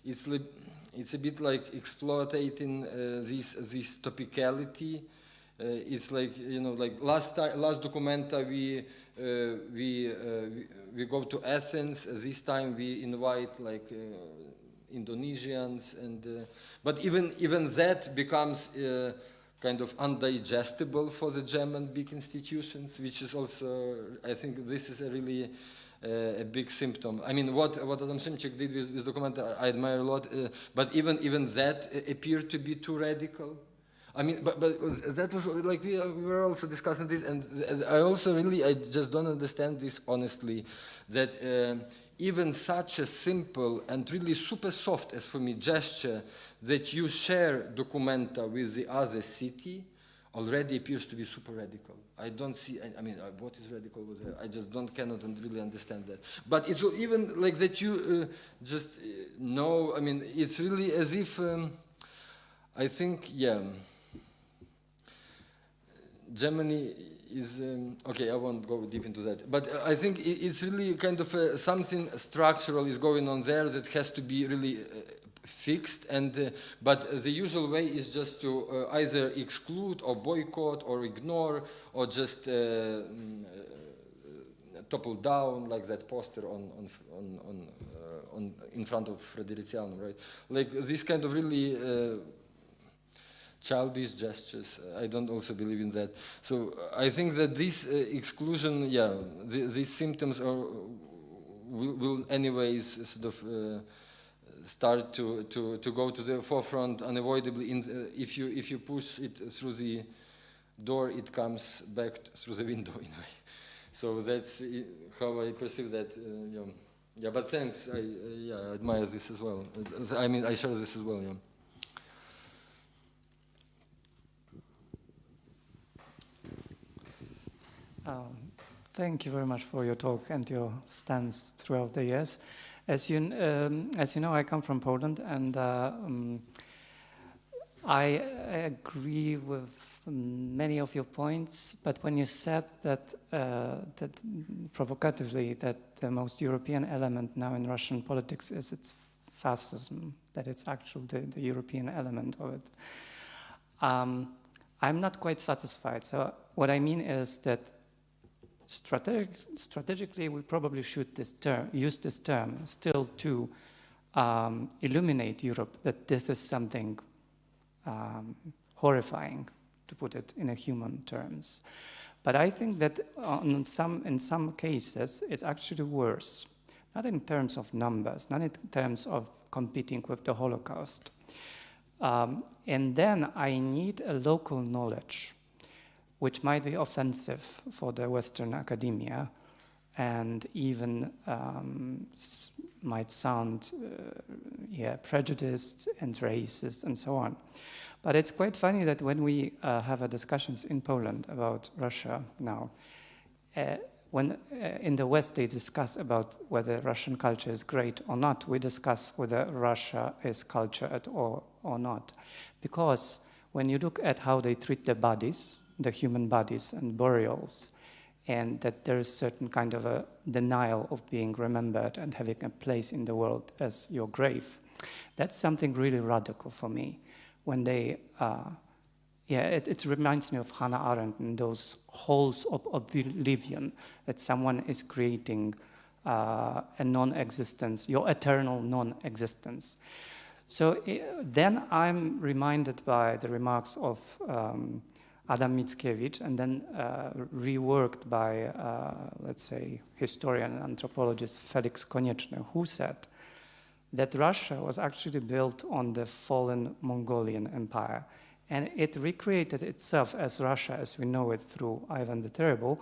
it's a bit like exploiting this topicality. It's like, you know, like last documenta we go to Athens. This time we invite like Indonesians, and but even that becomes kind of undigestible for the German big institutions, which is also, I think this is a really a big symptom. I mean, what Adam Szymczyk did with Documenta, I admire a lot, but even that appeared to be too radical. I mean, but that was like we were also discussing this, and I just don't understand this honestly, that even such a simple and really super soft, as for me, gesture that you share Documenta with the other city already appears to be super radical. I don't see, I mean, what is radical with her? I just cannot really understand that. But it's even like that you just know, I mean, it's really as if, I think, yeah, Germany is, okay, I won't go deep into that, but I think it's really kind of something structural is going on there that has to be really fixed, and but the usual way is just to either exclude or boycott or ignore or just topple down, like that poster on in front of Fredericianum, right? Like this kind of really childish gestures. I don't also believe in that. So I think that this exclusion, yeah, these symptoms will anyways sort of start to go to the forefront unavoidably. If you push it through the door, it comes back through the window in a way. So that's how I perceive that. Yeah, but thanks. I admire this as well. I mean, I share this as well. Yeah. Thank you very much for your talk and your stance throughout the years. As you know, I come from Poland, and I agree with many of your points. But when you said that, that provocatively, that the most European element now in Russian politics is its fascism, that it's actually the European element of it, I'm not quite satisfied. So what I mean is that strategically, we probably should use this term still to illuminate Europe that this is something horrifying, to put it in a human terms. But I think that in some cases, it's actually worse. Not in terms of numbers, not in terms of competing with the Holocaust. And then I need a local knowledge, which might be offensive for the Western academia, and even might sound prejudiced and racist and so on. But it's quite funny that when we have discussions in Poland about Russia now, when in the West they discuss about whether Russian culture is great or not, we discuss whether Russia is culture at all or not. Because when you look at how they treat the bodies, the human bodies and burials, and that there is certain kind of a denial of being remembered and having a place in the world as your grave. That's something really radical for me. When they, it reminds me of Hannah Arendt and those holes of oblivion that someone is creating a non-existence, your eternal non-existence. So then I'm reminded by the remarks of Adam Mickiewicz, and then reworked by, let's say, historian and anthropologist Felix Konieczny, who said that Russia was actually built on the fallen Mongolian Empire, and it recreated itself as Russia as we know it through Ivan the Terrible,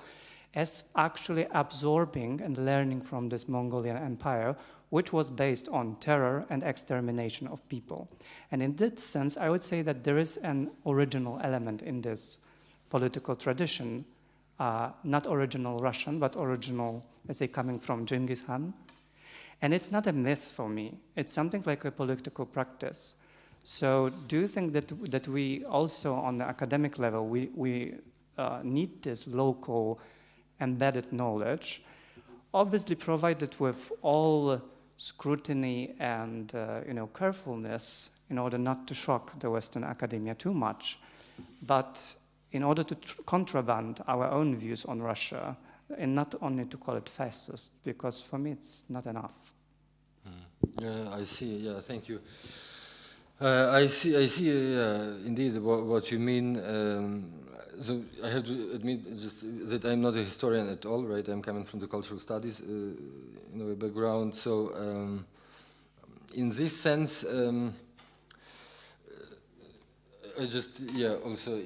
as actually absorbing and learning from this Mongolian Empire, which was based on terror and extermination of people. And in that sense, I would say that there is an original element in this political tradition, not original Russian, but original, let's say, coming from Genghis Khan. And it's not a myth for me. It's something like a political practice. So do you think that we also, on the academic level, we need this local embedded knowledge, obviously provided with all scrutiny and carefulness in order not to shock the Western academia too much, but in order to contraband our own views on Russia, and not only to call it fascist, because for me it's not enough. Yeah, I see. Yeah, thank you. I see. Indeed, what you mean. So I have to admit just that I'm not a historian at all, right? I'm coming from the cultural studies background. So in this sense, I just also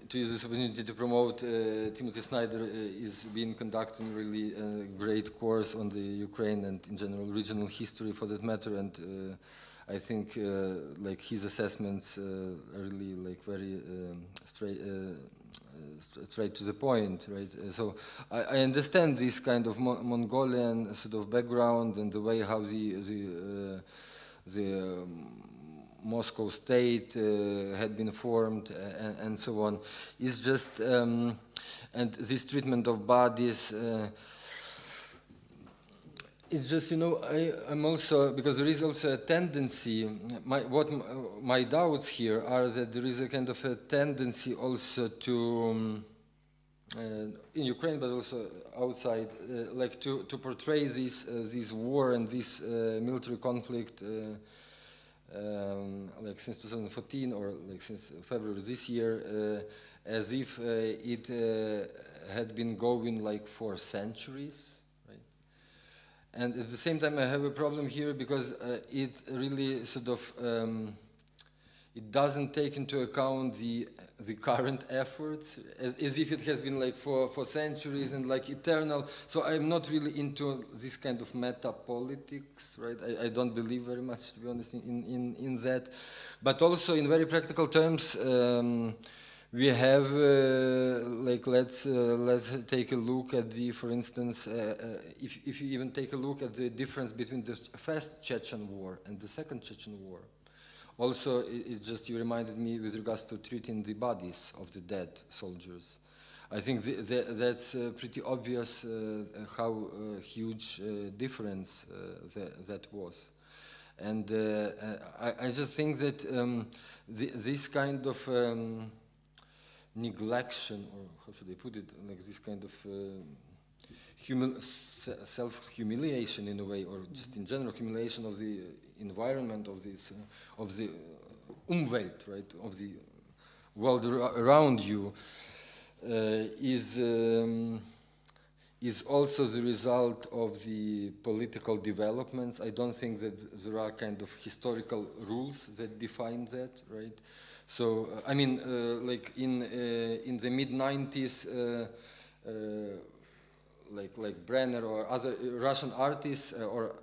to use this opportunity to promote Timothy Snyder is being conducting really a great course on the Ukraine and in general regional history for that matter, and I think like his assessments are really like very straight to the point, right? So I understand this kind of Mongolian sort of background and the way how the Moscow state had been formed and so on. It's just and this treatment of bodies. It's just, I'm also, because there is also a tendency, my doubts here are that there is a kind of a tendency also to, in Ukraine, but also outside, like to portray this war and this military conflict, like since 2014 or like since February this year, as if it had been going like for centuries. And at the same time, I have a problem here because it really sort of it doesn't take into account the current efforts as if it has been like for centuries and like eternal. So I'm not really into this kind of meta politics, right? I don't believe very much, to be honest, in that. But also in very practical terms. We have, like, let's take a look at the, for instance, if you even take a look at the difference between the first Chechen war and the second Chechen war. Also, it just, you reminded me with regards to treating the bodies of the dead soldiers. I think that's pretty obvious how huge difference that was. And I just think that this kind of neglection, or how should I put it, like this kind of self-humiliation in a way, or just in general humiliation of the environment of this, of the Umwelt, right, of the world around you, is also the result of the political developments. I don't think that there are kind of historical rules that define that, right? So I mean, like in the mid-90s, like Brenner or other Russian artists or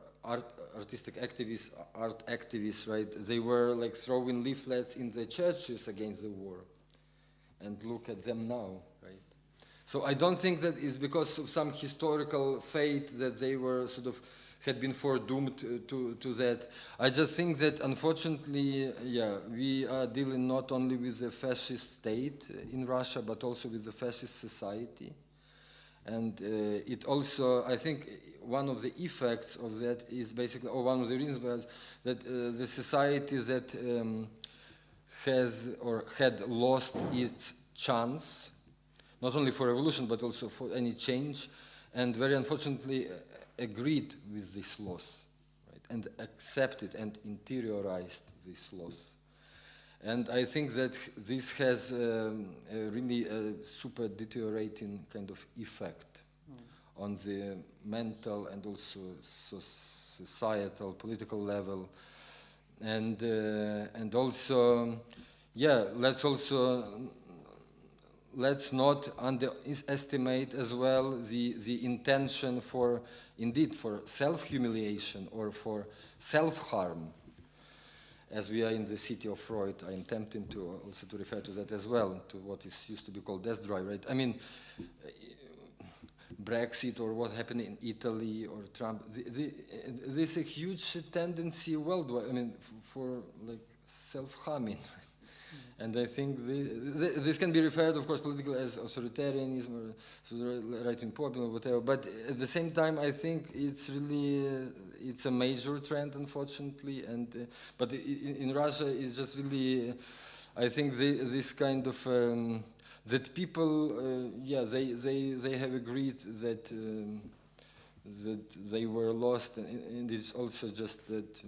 artistic activists, art activists, right? They were like throwing leaflets in the churches against the war, and look at them now, right? So I don't think that it's because of some historical fate that they were sort of had been foredoomed to that. I just think that, unfortunately, we are dealing not only with the fascist state in Russia, but also with the fascist society. And it also, I think, one of the effects of that is basically, or one of the reasons was that the society that has or had lost its chance, not only for revolution, but also for any change, and very unfortunately, agreed with this loss, right? and accepted and interiorized this loss. And I think that this has really a super deteriorating kind of effect on the mental and also societal, political level. And also, yeah, let's not underestimate as well the intention for, indeed, for self-humiliation or for self-harm. As we are in the city of Freud, I am tempted to also to refer to that as well, to what is used to be called death drive, right? I mean, Brexit or what happened in Italy or Trump, there's a huge tendency worldwide, I mean, for like self-harming, right? And I think this can be referred, of course, politically as authoritarianism or right-wing populism or whatever. But at the same time, I think it's really it's a major trend, unfortunately. And but in Russia, it's just really, I think this kind of that people, yeah, they have agreed that that they were lost, and it's also just that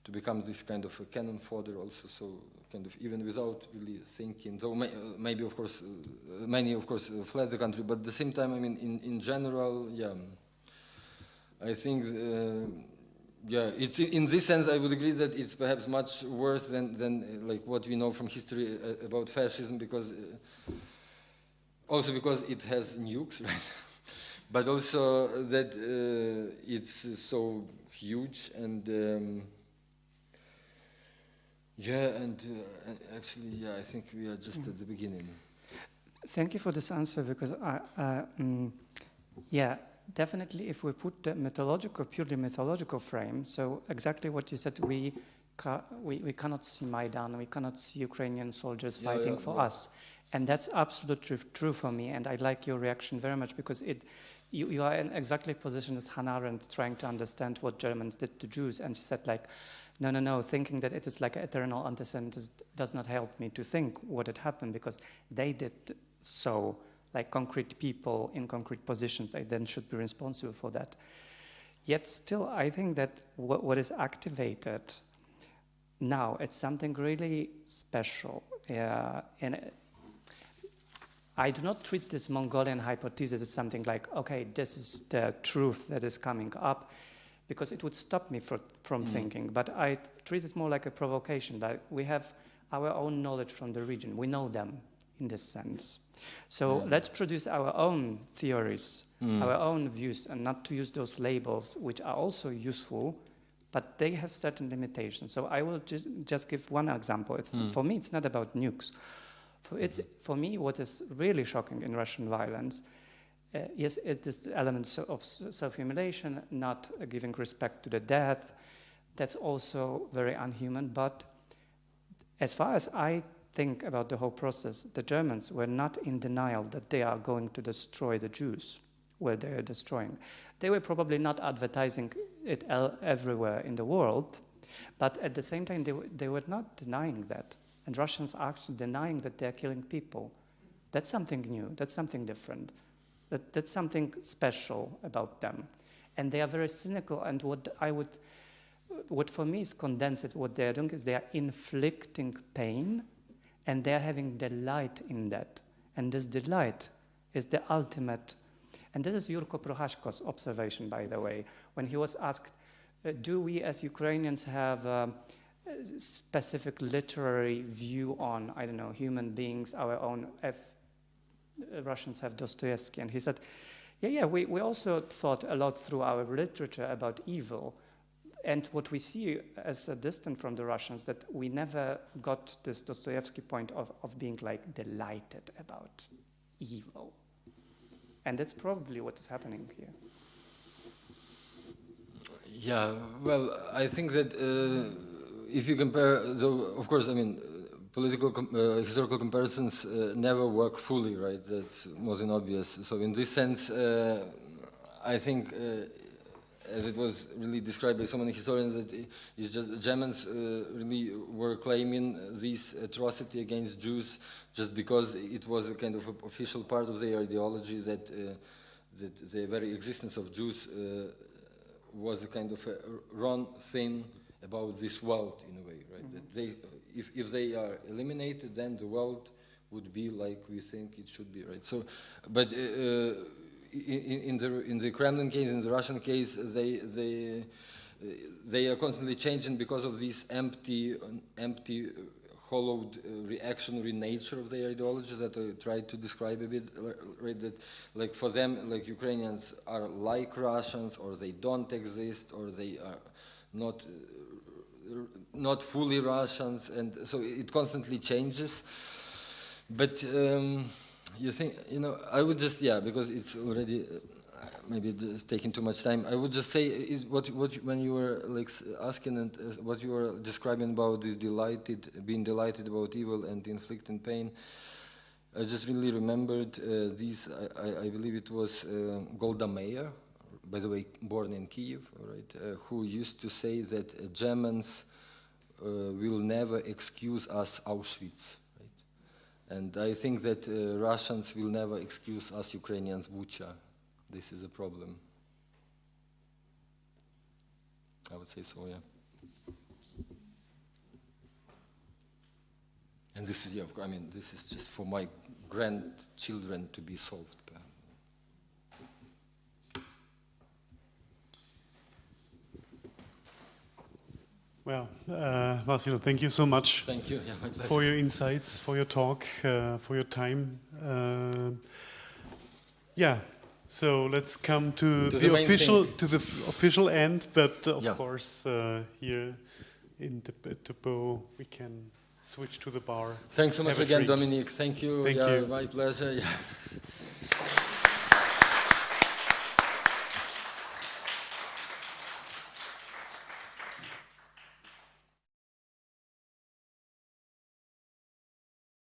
to become this kind of a cannon fodder, also so. Kind of even without really thinking, though maybe of course many of course fled the country, but at the same time, I mean, in general, yeah, I think yeah, it's in this sense I would agree that it's perhaps much worse than like what we know from history about fascism, because also because it has nukes, right? But also that it's so huge and. Yeah, and actually, yeah, I think we are just at the beginning. Thank you for this answer, because yeah, definitely if we put the purely mythological frame, so exactly what you said, we cannot see Maidan, we cannot see Ukrainian soldiers fighting for us. And that's absolutely true for me, and I like your reaction very much, because you are in exactly position as Hannah Arendt, trying to understand what Germans did to Jews, and she said like, no, thinking that it is like an eternal anti-Semitism does not help me to think what had happened, because they did so, like concrete people in concrete positions, they then should be responsible for that. Yet still, I think that what is activated now, it's something really special. And I do not treat this Mongolian hypothesis as something like, okay, this is the truth that is coming up, because it would stop me from thinking. But I treat it more like a provocation, that we have our own knowledge from the region. We know them in this sense. So let's produce our own theories, our own views, and not to use those labels, which are also useful, but they have certain limitations. So I will just give one example. For me, it's not about nukes. For me, what is really shocking in Russian violence, yes, it is elements of self-humiliation, not giving respect to the dead. That's also very unhuman. But as far as I think about the whole process, the Germans were not in denial that they are going to destroy the Jews, where they are destroying. They were probably not advertising it everywhere in the world, but at the same time, they were not denying that. And Russians are actually denying that they're killing people. That's something new. That's something different. That's something special about them. And they are very cynical, and what for me is condensed, what they are doing is they are inflicting pain, and they are having delight in that. And this delight is the ultimate, and this is Yurko Prohashko's observation, by the way, when he was asked, do we as Ukrainians have a specific literary view on, I don't know, human beings, our own, Russians have Dostoevsky, and he said, we also thought a lot through our literature about evil, and what we see as a distant from the Russians, that we never got this Dostoevsky point of being like delighted about evil. And that's probably what is happening here. Yeah, well, I think that if you compare, though, of course, I mean, political, historical comparisons never work fully, right? That's more than obvious. So in this sense, I think, as it was really described by so many historians, that it's just Germans really were claiming this atrocity against Jews just because it was a kind of official part of their ideology, that the very existence of Jews was a kind of a wrong thing about this world in a way, right? That they, if they are eliminated, then the world would be like we think it should be, right? So, but in the Kremlin case, in the Russian case, they are constantly changing because of this empty, hollowed reactionary nature of their ideology that I tried to describe a bit, right? That, like, for them, like, Ukrainians are like Russians, or they don't exist, or they are not fully Russians, and so it constantly changes. But you think, you know, I would just, yeah, because it's already maybe just taking too much time. I would just say, what when you were like asking and what you were describing about the being delighted about evil and inflicting pain, I just really remembered these. I believe it was Golda Meir, by the way, born in Kyiv, right? Who used to say that Germans will never excuse us Auschwitz. And I think that Russians will never excuse us Ukrainians Bucha. This is a problem. I would say so, yeah. And this is, yeah, I mean, this is just for my grandchildren to be solved. Well, Vasyl, thank you so much. Thank you. Yeah, my pleasure. For your insights, for your talk, for your time. Yeah. So let's come to the official end. But of course, here in the we can switch to the bar. Thanks so much again, Dominique. Thank you. Thank you. My pleasure. Yeah.